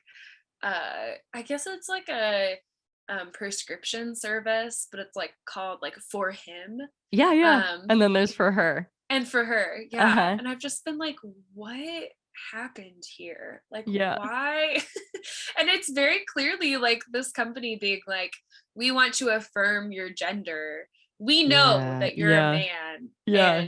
I guess it's like a prescription service, but it's like called like For Him. Yeah, yeah. um And then there's for her. and for her, yeah. Uh-huh. And I've just been like, what happened here? Like, Yeah. why? And it's very clearly like this company being like, we want to affirm your gender. We know Yeah. that you're a Yeah. man, Yeah.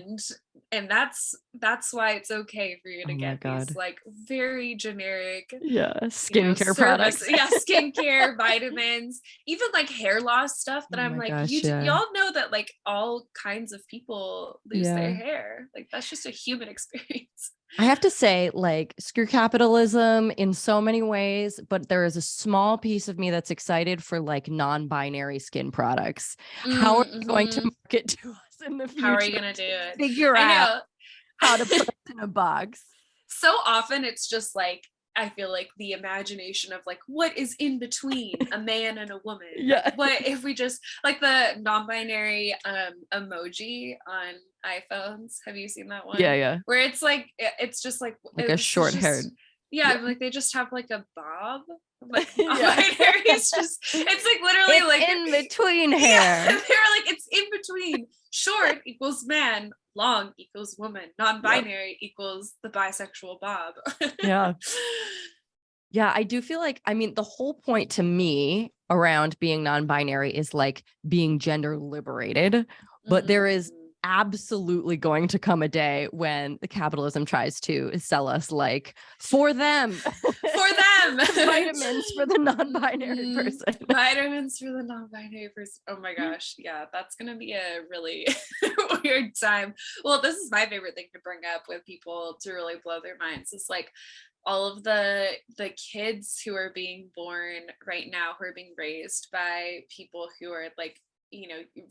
and that's why it's okay for you to Oh my get these God. like very generic, Yeah. Skincare service, products. yeah, skincare, vitamins, even like hair loss stuff that Oh I'm my like, gosh. Yeah. y'all know that like all kinds of people lose their Yeah. hair. Like that's just a human experience. I have to say, like, screw capitalism in so many ways, but there is a small piece of me that's excited for like non-binary skin products. How are they going to Mm-hmm. market to us in the How are you future? gonna do it? Figure I out know. how to put us in a box. So often it's just like, I feel like the imagination of like what is in between a man and a woman. Like Yeah. what if we just like the non-binary emoji on iPhones. Have you seen that Yeah. one? Yeah. Where it's like it's just like Like a this is short haired. just, yeah, Yeah. like they just have like a bob. Like Yeah. non-binary is just, it's like literally It's like, in between yeah, hair. they're like it's in between. Short equals man, long equals woman, Yep. non-binary equals the bisexual Bob. Yeah. Yeah, I do feel like, I mean, the whole point to me around being non-binary is like being gender liberated, but there is Mm. absolutely going to come a day when the capitalism tries to sell us like for them For them. vitamins for the non-binary Mhm. person. Vitamins for the non-binary person. Oh my gosh. Yeah, that's gonna be a really weird time. Well, this is my favorite thing to bring up with people to really blow their minds. It's like all of the kids who are being born right now, who are being raised by people who are like,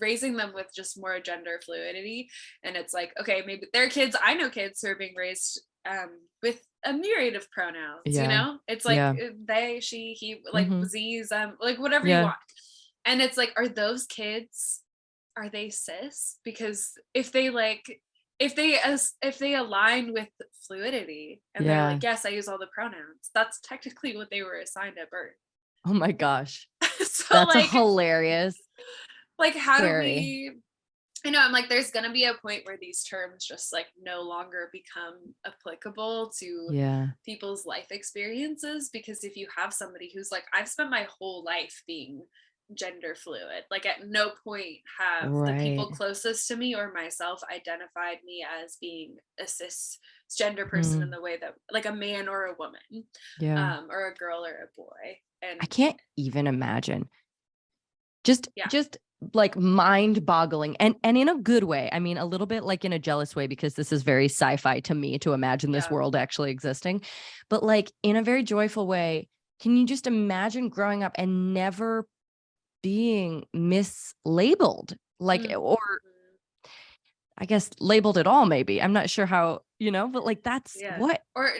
raising them with just more gender fluidity. And it's like, okay, maybe they're kids. I know kids who are being raised with a myriad of pronouns. Yeah. It's like Yeah. they, she, he, like Hmm. Z's, like whatever you Yeah. want. And it's like, are those kids, are they cis? Because if they like, if they align with fluidity and they're Yeah. like, yes, I use all the pronouns, that's technically what they were assigned at birth. Oh my gosh. So That's a like, hilarious. how do Scary. we, I know, I'm like, there's gonna be a point where these terms just like no longer become applicable to Yeah. people's life experiences, because if you have somebody who's like, I've spent my whole life being gender fluid, like at no point have the Right. people closest to me or myself identified me as being a cisgender person in Hmm. the way that like a man or a woman, Yeah. or a girl or a boy. I And can't even imagine. Just yeah, just like mind boggling and in a good way. I mean, a little bit like in a jealous way, because this is very sci-fi to me to imagine this yeah, world actually existing, but like in a very joyful way. Can you just imagine growing up and never being mislabeled, like, mhm, or I guess labeled at all, maybe. I'm not sure how, but like that's yeah. what a Or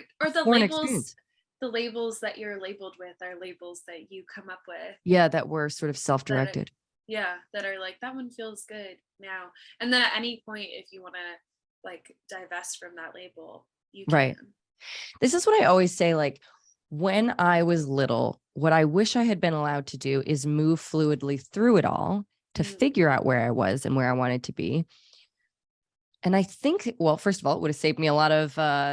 foreign experience. the labels that you're labeled with are labels that you come up with, Yeah, that we're sort of that self-directed. yeah, that are like, that one feels good now. And then at any point, if you want to like divest from that label, you Right. can. This is what I always say, like, when I was little, what I wish I had been allowed to do is move fluidly through it all to figure out Mm. where I was and where I wanted to be. And I think, well, first of all, it would have saved me a lot of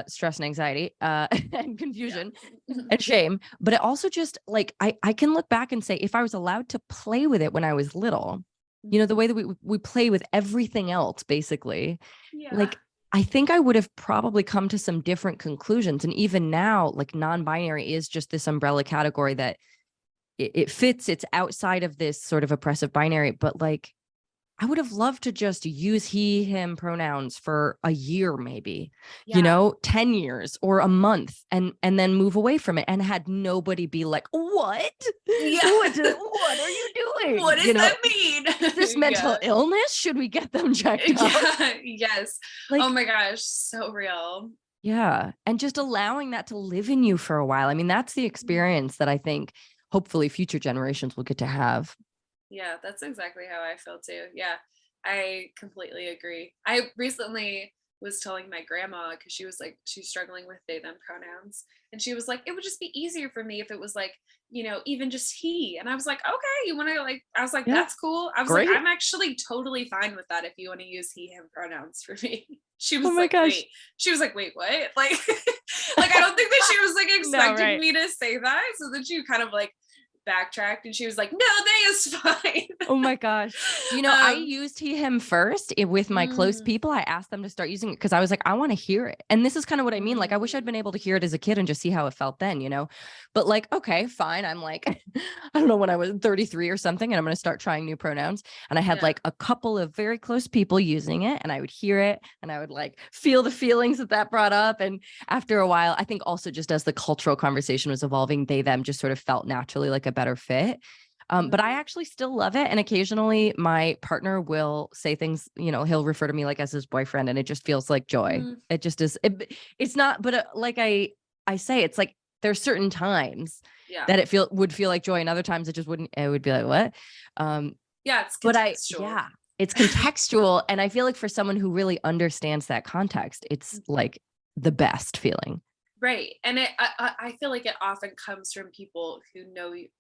stress and anxiety and confusion Yeah. and shame. But it also just like, I can look back and say, if I was allowed to play with it when I was little, the way that we play with everything else, basically, Yeah. like, I think I would have probably come to some different conclusions. And even now, like, non-binary is just this umbrella category that it fits, it's outside of this sort of oppressive binary, but like, I would have loved to just use he, him pronouns for a year, maybe, Yeah. 10 years or a month and then move away from it and had nobody be like, what? Yeah. What are you doing? What does that mean? Is this mental Yeah. illness? Should we get them checked out? Yeah. Yes. Oh Like, my gosh. So real. yeah. And just allowing that to live in you for a while. I mean, that's the experience that I think hopefully future generations will get to have. Yeah, that's exactly how I feel too. Yeah, I completely agree. I recently was telling my grandma because she was like, she's struggling with they, them pronouns. And she was like, it would just be easier for me if it was like, even just he. And I was like, okay, you want to like, I was like, Yeah. that's cool. I was like, Great. I'm actually totally fine with that if you want to use he, him pronouns for me. She Oh was my like, gosh. wait. She was like, wait, what? Like, like I don't think that she was like expecting right. me to say that. So then she kind of like backtracked and she was like, no, they is fine. Oh my gosh. I um, used he, him first with my close mm, people. I asked them to start using it because I was like, I want to hear it. And this is kind of what I mean. Like, I wish I'd mm, been able to hear it as a kid and just see how it felt then. But like, okay, fine. I'm like, I don't know, when I was 33 or something, and I'm going to start trying new pronouns. And I had yeah. like a couple of very close people using it, and I would hear it and I would like feel the feelings that brought up. And after a while, I think also just as the cultural conversation was evolving, they, them just sort of felt naturally like a better fit. But I Mm, actually still love it. And occasionally my partner will say things, he'll refer to me like as his boyfriend, and it just feels like joy. mm, It just is. It's not, but like I say, it's like there's certain times yeah. that would feel like joy, and other times it just wouldn't. It would be like, what? Um, Yeah, it's but contextual. yeah, it's contextual. And I feel like for someone who really understands that context, it's like the best feeling. Right. And I feel like it often comes from people who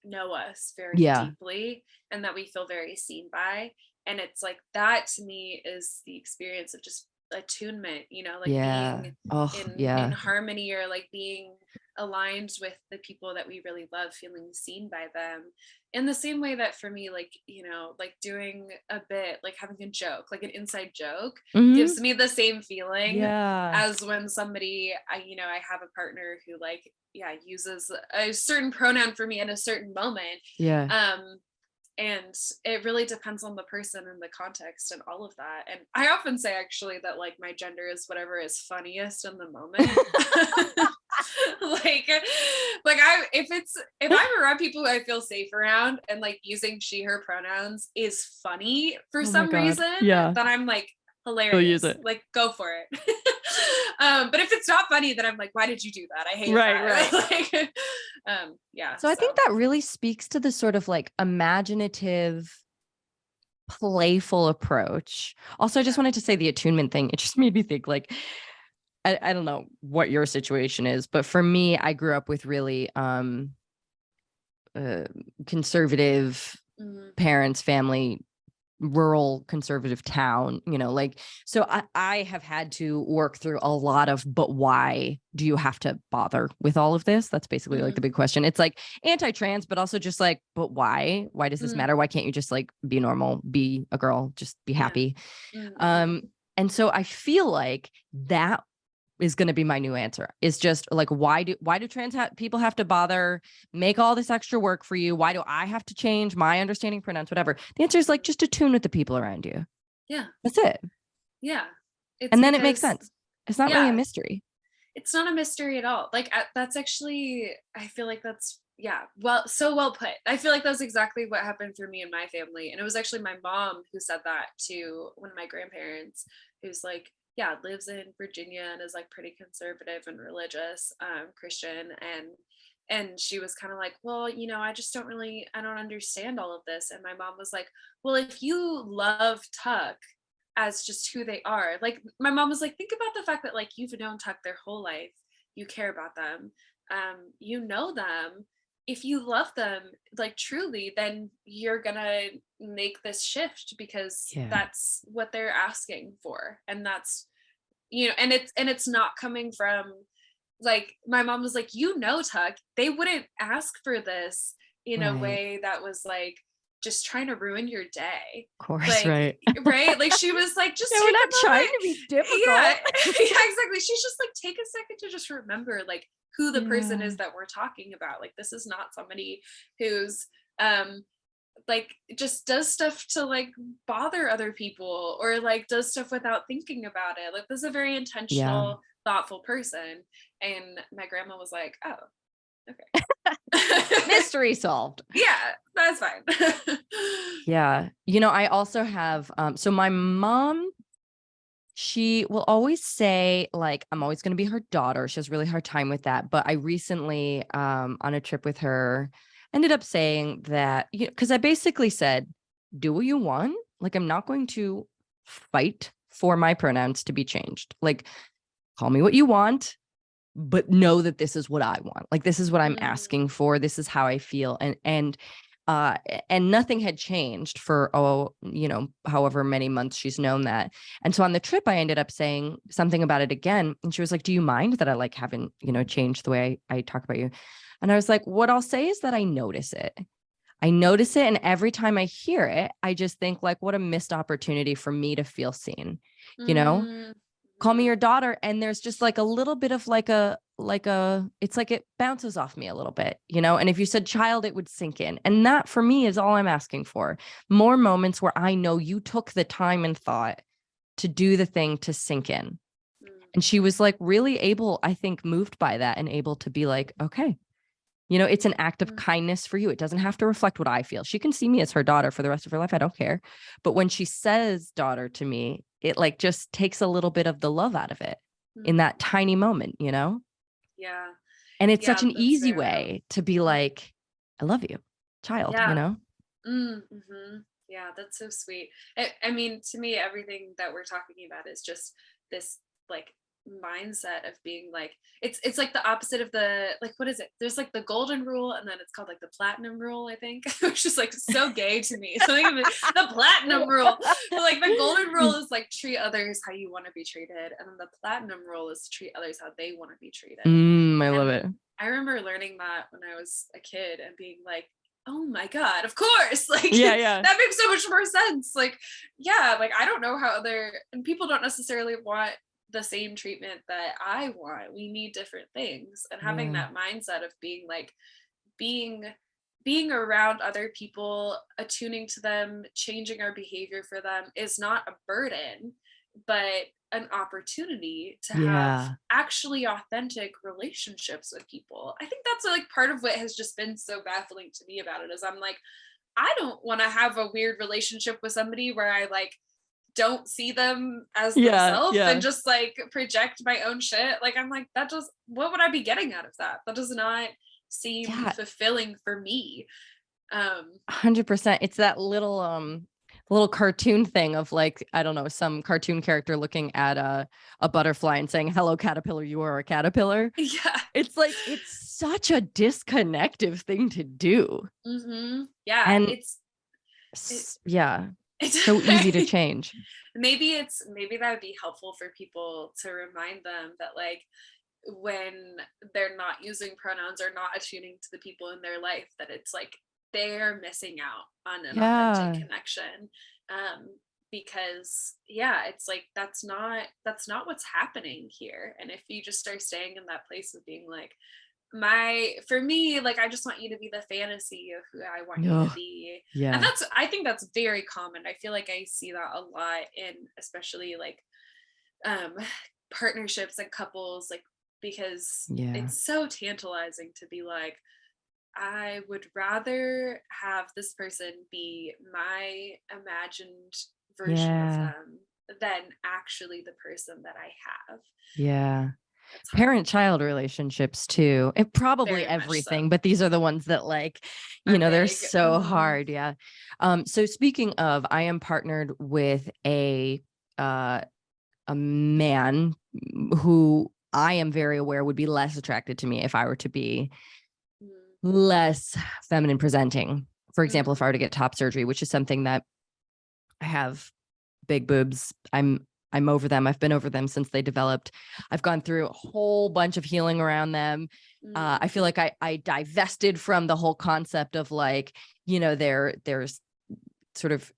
know us very Yeah. deeply and that we feel very seen by. And it's like that to me is the experience of just attunement, like Yeah. being Oh, in yeah. harmony or like being aligned with the people that we really love, feeling seen by them. In the same way that for me, like, like doing a bit, like having a joke, like an inside joke Mhm. gives me the same feeling Yeah. as when somebody I have a partner who like uses a certain pronoun for me in a certain moment. Yeah. Um and it really depends on the person and the context and all of that, and I often say actually that like my gender is whatever is funniest in the moment. like if I'm around people who I feel safe around and like using she her pronouns is funny for Oh my some God. reason, Yeah. then I'm like They'll use hilarious, it. like go for it. But if it's not funny, then I'm like, why did you do that? I hated Right, that. right. Like, yeah, So I think that really speaks to the sort of like imaginative, playful approach. Also, I just yeah. wanted to say the attunement thing. It just made me think like, I don't know what your situation is, but for me, I grew up with really conservative Mhm. parents, family, rural conservative town, like, so I have had to work through a lot of, but why do you have to bother with all of this? That's basically like the Mhm. big question. It's like anti-trans, but also just like, but why does this Mhm. matter? Why can't you just like be normal, be a girl, just be Yeah. happy? Mhm. And so I feel like that is going to be my new answer, is just like, why do trans people have to bother, make all this extra work for you? Why do I have to change my understanding pronouns, whatever? The answer is like, just attune with the people around you. Yeah. That's it. Yeah. It's And then it makes because sense. It's not really a yeah, mystery. it's not a mystery at all. Like that's actually, I feel like that's well, so well put. I feel like that's exactly what happened for me and my family, and it was actually my mom who said that to one of my grandparents, who's like, lives in Virginia and is like pretty conservative and religious, Christian, and she was kind of like, well, I don't understand all of this, and my mom was like, well, if you love Tuck as just who they are. Like my mom was like, think about the fact that like you've known Tuck their whole life, you care about them, you know them. If you love them like truly, then you're gonna make this shift because Yeah. that's what they're asking for, and that's and it's not coming from like my mom was like, Tuck, they wouldn't ask for this in a Right. way that was like just trying to ruin your day. Of course. Like, Right. right? Like she was like, just Yeah, we're take not a trying moment. to be Yeah, difficult. yeah, exactly. She's just like, take a second to just remember like who the person Yeah. is that we're talking about. Like this is not somebody who's um like just does stuff to like bother other people, or like does stuff without thinking about it. Like this is a very Yeah. intentional, thoughtful person. And my grandma was like, oh, okay. Mystery solved. Yeah, that's fine. Yeah. I also have, so my mom, she will always say, like, I'm always going to be her daughter. She has a really hard time with that. But I recently, on a trip with her, ended up saying that, because I basically said, do what you want. Like, I'm not going to fight for my pronouns to be changed. Like, call me what you want, but know that this is what I want. Like, this is what I'm asking for. This is how I feel. And nothing had changed for, however many months she's known that. And so on the trip, I ended up saying something about it again. And she was like, do you mind that I like haven't, changed the way I talk about you? And I was like, what I'll say is that I notice it. I notice it. And every time I hear it, I just think like, what a missed opportunity for me to feel seen, call me your daughter. And there's just like a little bit of it's like it bounces off me a little bit, and if you said child, it would sink in. And that for me is all I'm asking for. More moments where I know you took the time and thought to do the thing to sink in. And she was like really able, I think, moved by that and able to be like, okay, it's an act of kindness for you. It doesn't have to reflect what I feel. She can see me as her daughter for the rest of her life. I don't care. But when she says daughter to me, it like just takes a little bit of the love out of it in that tiny moment, Yeah. And it's such an easy way to be like, I love you, child, Mm-hmm. Yeah, that's so sweet. I mean, to me, everything that we're talking about is just this like mindset of being like, it's like the opposite of the, like, what is it? There's like the golden rule, and then it's called like the platinum rule, I think, which is like so gay to me. So like the platinum rule, but like the golden rule is like treat others how you want to be treated, and then the platinum rule is treat others how they want to be treated. I love it. I remember learning that when I was a kid and being like, oh my God, of course. Like, yeah. That makes so much more sense. Like, yeah, like I don't know how and people don't necessarily want the same treatment that I want. We need different things. And having that mindset of being like, being around other people, attuning to them, changing our behavior for them is not a burden, but an opportunity to have actually authentic relationships with people. I think that's like part of what has just been so baffling to me about it is I'm like, I don't want to have a weird relationship with somebody where I like don't see them as themselves and just like project my own shit. Like I'm like, what would I be getting out of that? That does not seem fulfilling for me. 100%. It's that little cartoon thing of like, I don't know, some cartoon character looking at a butterfly and saying, hello, caterpillar, you are a caterpillar. Yeah. It's like, it's such a disconnective thing to do. Yeah. And it's so easy to change. Maybe that would be helpful for people to remind them that like, when they're not using pronouns or not attuning to the people in their life, that it's like they're missing out on an authentic connection, because it's like that's not what's happening here. And if you just start staying in that place of being like, for me, like I just want you to be the fantasy of who I want you to be. And I think that's very common. I feel like I see that a lot in especially like partnerships and couples, like because it's so tantalizing to be like, I would rather have this person be my imagined version of them than actually the person that I have. Yeah. Parent-child relationships too. And probably everything, but these are the ones that like, they're so hard. Yeah. So speaking of, I am partnered with a man who I am very aware would be less attracted to me if I were to be less feminine presenting. For example, if I were to get top surgery, which is something that I have big boobs. I'm over them. I've been over them since they developed. I've gone through a whole bunch of healing around them. I feel like I divested from the whole concept of like, there's sort of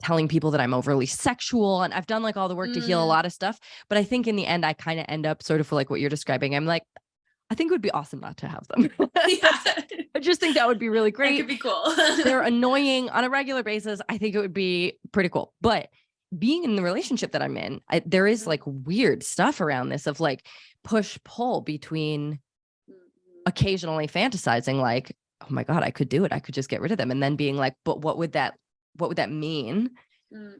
telling people that I'm overly sexual, and I've done like all the work to heal a lot of stuff. But I think in the end, I kind of end up sort of like what you're describing. I'm like, I think it would be awesome not to have them. Yeah. I just think that would be really That great. could be cool. They're annoying on a regular basis. I think it would be pretty cool. But being in the relationship that I'm in, there is like weird stuff around this of like push pull between occasionally fantasizing like, oh my God, I could do it. I could just get rid of them. And then being like, but what would that mean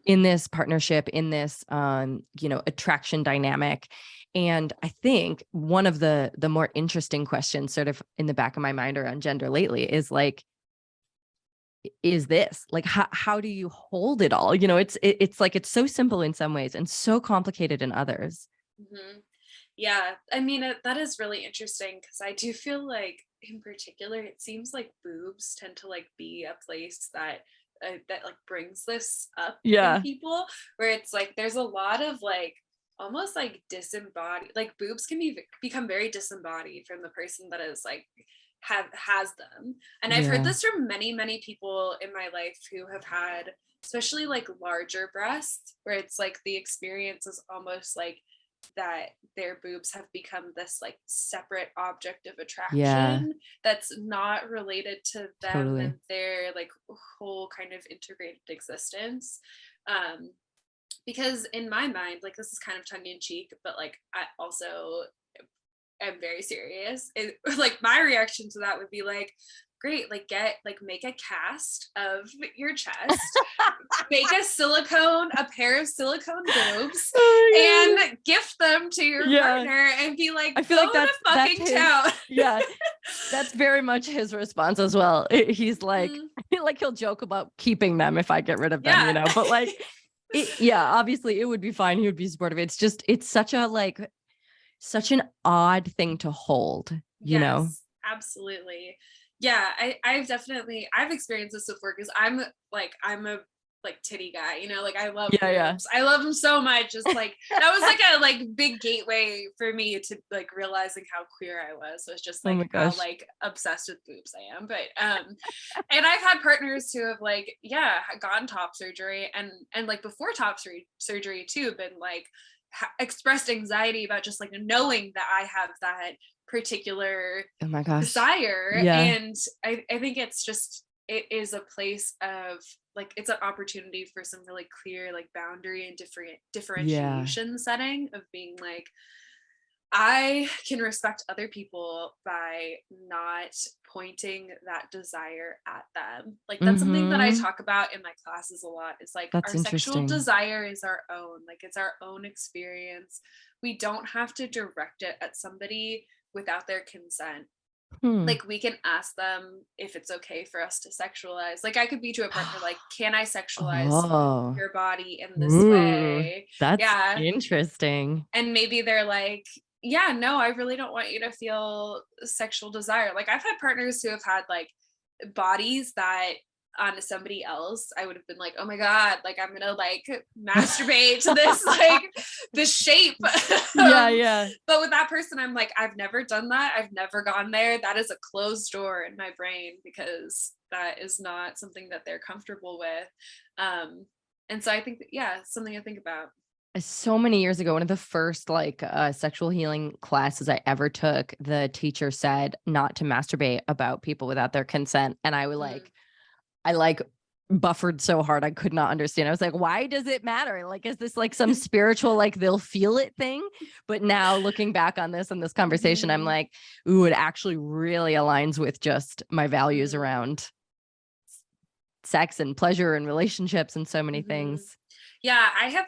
in this partnership, in this, attraction dynamic? And I think one of the more interesting questions sort of in the back of my mind around gender lately is like, is this like, how do you hold it all? It's like, it's so simple in some ways and so complicated in others. Mm-hmm. Yeah, I mean, that is really interesting because I do feel like in particular, it seems like boobs tend to like be a place that like brings this up in people, where it's like there's a lot of like almost like disembodied, like boobs can become very disembodied from the person that is like has them. And I've heard this from many people in my life who have had especially like larger breasts, where it's like the experience is almost like that their boobs have become this like separate object of attraction that's not related to them and their like whole kind of integrated existence. Because in my mind, like this is kind of tongue in cheek, but like I also am very serious. Like my reaction to that would be like, great, like make a cast of your chest, make a pair of silicone boobs, and gift them to your partner and be like, I feel like that's fucking town. That's very much his response as well. He's like, I feel like he'll joke about keeping them if I get rid of them, but like, obviously it would be fine. He would be supportive. It's just, it's such an odd thing to hold, you know? Absolutely. Yeah, I've experienced this before because I'm a like titty guy, like I love boobs. I love them so much. Just like that was like a like big gateway for me to like realizing how queer I was. So it's just like how like obsessed with boobs I am. But and I've had partners who have like gotten top surgery and like before top surgery too been like expressed anxiety about just like knowing that I have that particular desire. And I think it is a place of like, it's an opportunity for some really clear like boundary and differentiation setting of being like, I can respect other people by not pointing that desire at them. Like that's something that I talk about in my classes a lot. It's like our sexual desire is our own, like it's our own experience. We don't have to direct it at somebody without their consent. Like we can ask them if it's okay for us to sexualize. Like I could be to a partner like, can I sexualize your body in this way? That's interesting. And maybe they're like, no, I really don't want you to feel sexual desire. Like I've had partners who have had like bodies that on somebody else I would have been like, oh my God, like I'm gonna like masturbate to this like this shape. But with that person I'm like, I've never done that, I've never gone there. That is a closed door in my brain because that is not something that they're comfortable with. And so I think that, something to think about. So many years ago, one of the first like sexual healing classes I ever took, the teacher said not to masturbate about people without their consent. And I was like, I like buffered so hard I could not understand. I was like, why does it matter? Like, is this like some spiritual, like they'll feel it thing? But now looking back on this and this conversation, I'm like, ooh, it actually really aligns with just my values around sex and pleasure and relationships and so many things. Yeah, I have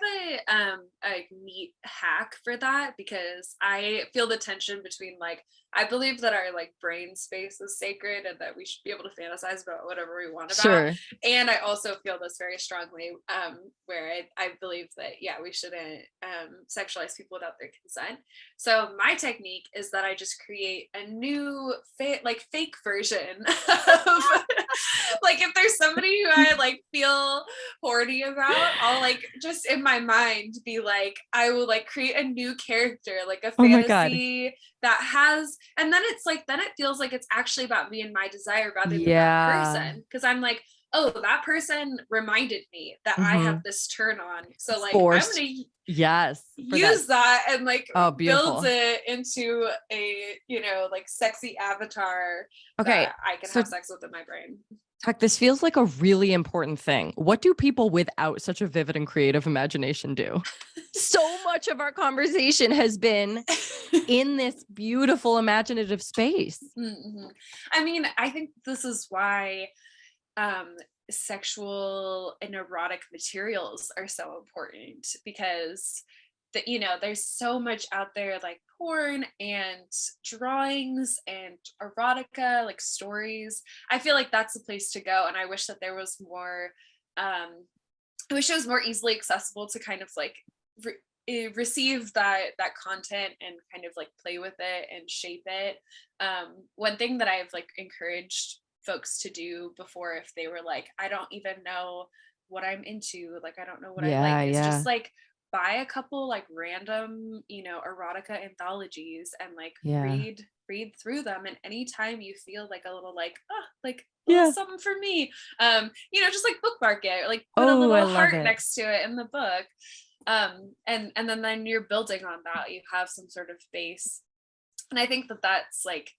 a neat hack for that because I feel the tension between like, I believe that our like brain space is sacred and that we should be able to fantasize about whatever we want about. And I also feel this very strongly, where I believe that, we shouldn't sexualize people without their consent. So my technique is that I just create a new fake version of like if there's somebody who I like feel horny about, I'll like just in my mind be like, I will like create a new character, like a fantasy that has, and then it's like, then it feels like it's actually about me and my desire rather than that person. Cause I'm like, oh, that person reminded me that I have this turn on. So like, I'm Forced. going to Yes. use that and like Oh, build beautiful. it into a, like sexy avatar Okay. that I can So have sex with in my brain. Tuck, this feels like a really important thing. What do people without such a vivid and creative imagination do? So much of our conversation has been in this beautiful imaginative space. Mm-hmm. I mean, I think this is why um, sexual and erotic materials are so important, because there's so much out there, like porn and drawings and erotica, like stories. I feel like that's the place to go, and I wish that there was more. I wish it was more easily accessible to kind of like receive that content and kind of like play with it and shape it. One thing that I've like encouraged folks to do before, if they were like, I don't even know what I'm into, like I don't know what I like, is just like buy a couple like random, erotica anthologies and like read through them. And anytime you feel like a little like, oh, like a little something for me, just like bookmark it, or like put a little heart next to it in the book. And then you're building on that. You have some sort of base. And I think that that's like,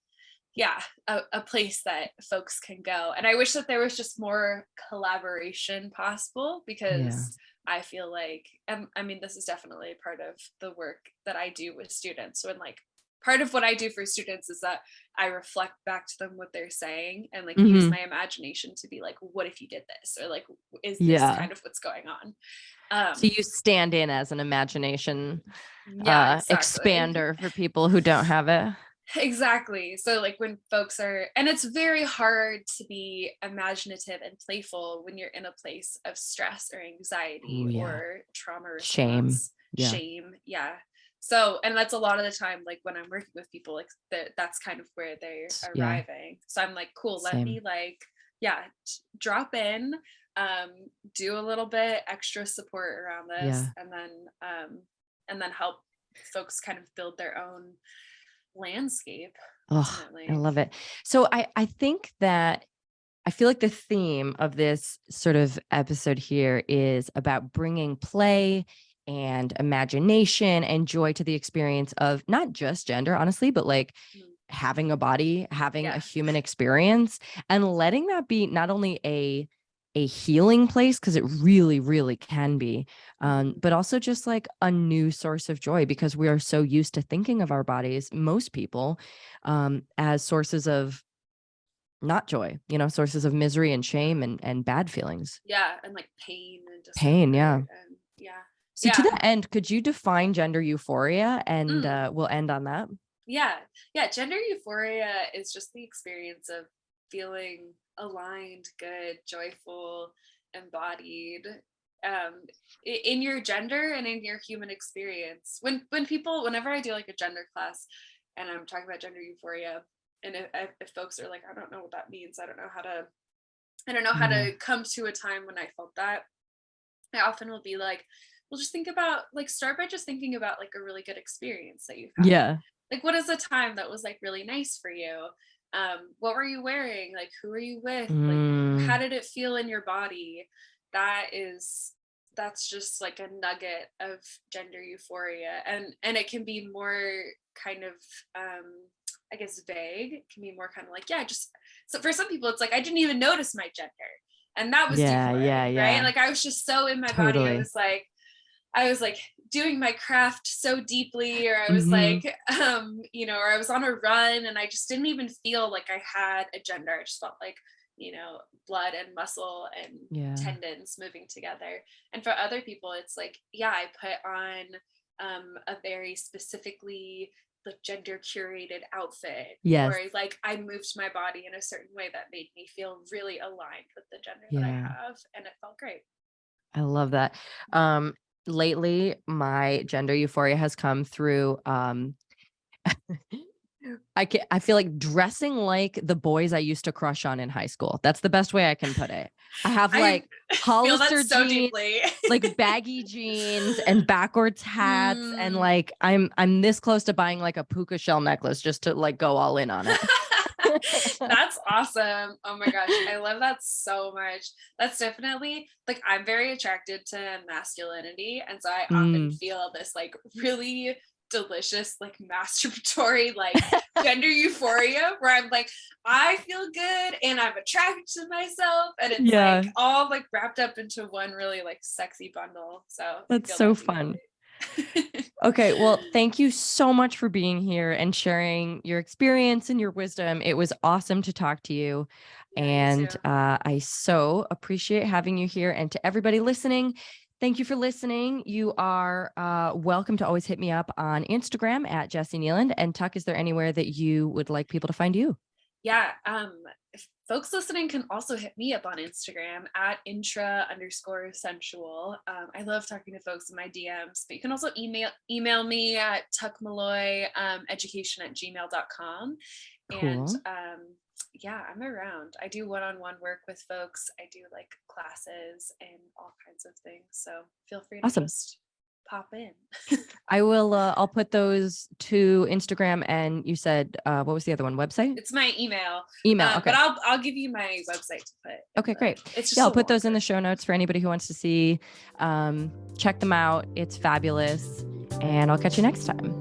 a place that folks can go. And I wish that there was just more collaboration possible, because I feel like, I mean, this is definitely part of the work that I do with students. When like part of what I do for students is that I reflect back to them what they're saying and like use my imagination to be like, what if you did this? Or like, is this kind of what's going on? So you stand in as an imagination exactly. expander for people who don't have it. Exactly. So like when folks are, and it's very hard to be imaginative and playful when you're in a place of stress or anxiety or trauma response, shame. Yeah. So, and that's a lot of the time, like when I'm working with people, like that's kind of where they're arriving. So I'm like, cool, let me like, drop in, do a little bit extra support around this, and then help folks kind of build their own landscape. Oh, I love it. So I think that I feel like the theme of this sort of episode here is about bringing play and imagination and joy to the experience of not just gender, honestly, but like having a body, having a human experience, and letting that be not only a healing place, because it really, really can be, but also just like a new source of joy, because we are so used to thinking of our bodies, most people, as sources of not joy, sources of misery and shame and bad feelings. Yeah. And like pain and pain. Yeah. And, So to that end, could you define gender euphoria? And we'll end on that. Yeah. Gender euphoria is just the experience of feeling aligned, good, joyful, embodied, in your gender and in your human experience. Whenever I do like a gender class and I'm talking about gender euphoria, and if folks are like, I don't know what that means, I don't know how to come to a time when I felt that, I often will be like, well, just think about, like, start by just thinking about like a really good experience that you've had. Like, what is a time that was like really nice for you? What were you wearing? Like, who were you with? Like, how did it feel in your body? That's just like a nugget of gender euphoria. And it can be more kind of I guess vague. It can be more kind of like, just, so for some people it's like, I didn't even notice my gender, and that was euphoria, right? Like I was just so in my body. I was like doing my craft so deeply, or I was like, or I was on a run and I just didn't even feel like I had a gender. I just felt like, blood and muscle and tendons moving together. And for other people, it's like, I put on a very specifically like gender curated outfit, or like I moved my body in a certain way that made me feel really aligned with the gender that I have, and it felt great. I love that. Lately my gender euphoria has come through I feel like dressing like the boys I used to crush on in high school. That's the best way I can put it. I have like Hollister jeans, like baggy jeans and backwards hats, and like I'm this close to buying like a puka shell necklace just to like go all in on it. That's awesome. Oh my gosh. I love that so much. That's definitely like, I'm very attracted to masculinity. And so I often feel this like really delicious, like masturbatory, like gender euphoria where I'm like, I feel good and I'm attracted to myself. And it's like all like wrapped up into one really like sexy bundle. So that's so fun. Okay. Well, thank you so much for being here and sharing your experience and your wisdom. It was awesome to talk to you. And I so appreciate having you here. And to everybody listening, thank you for listening. You are welcome to always hit me up on Instagram at Jessie Nealand. And Tuck, is there anywhere that you would like people to find you? Yeah. Folks listening can also hit me up on Instagram at Intra_Sensual. I love talking to folks in my DMs, but you can also email me at Tuck Malloy, education@gmail.com. Cool. And yeah, I'm around. I do one-on-one work with folks. I do like classes and all kinds of things. So feel free to just pop in. I will. I'll put those to Instagram. And you said, what was the other one? Website? It's my email. Okay. But I'll give you my website to put. Okay, great. It's just I'll put those in the show notes for anybody who wants to see. Check them out. It's fabulous. And I'll catch you next time.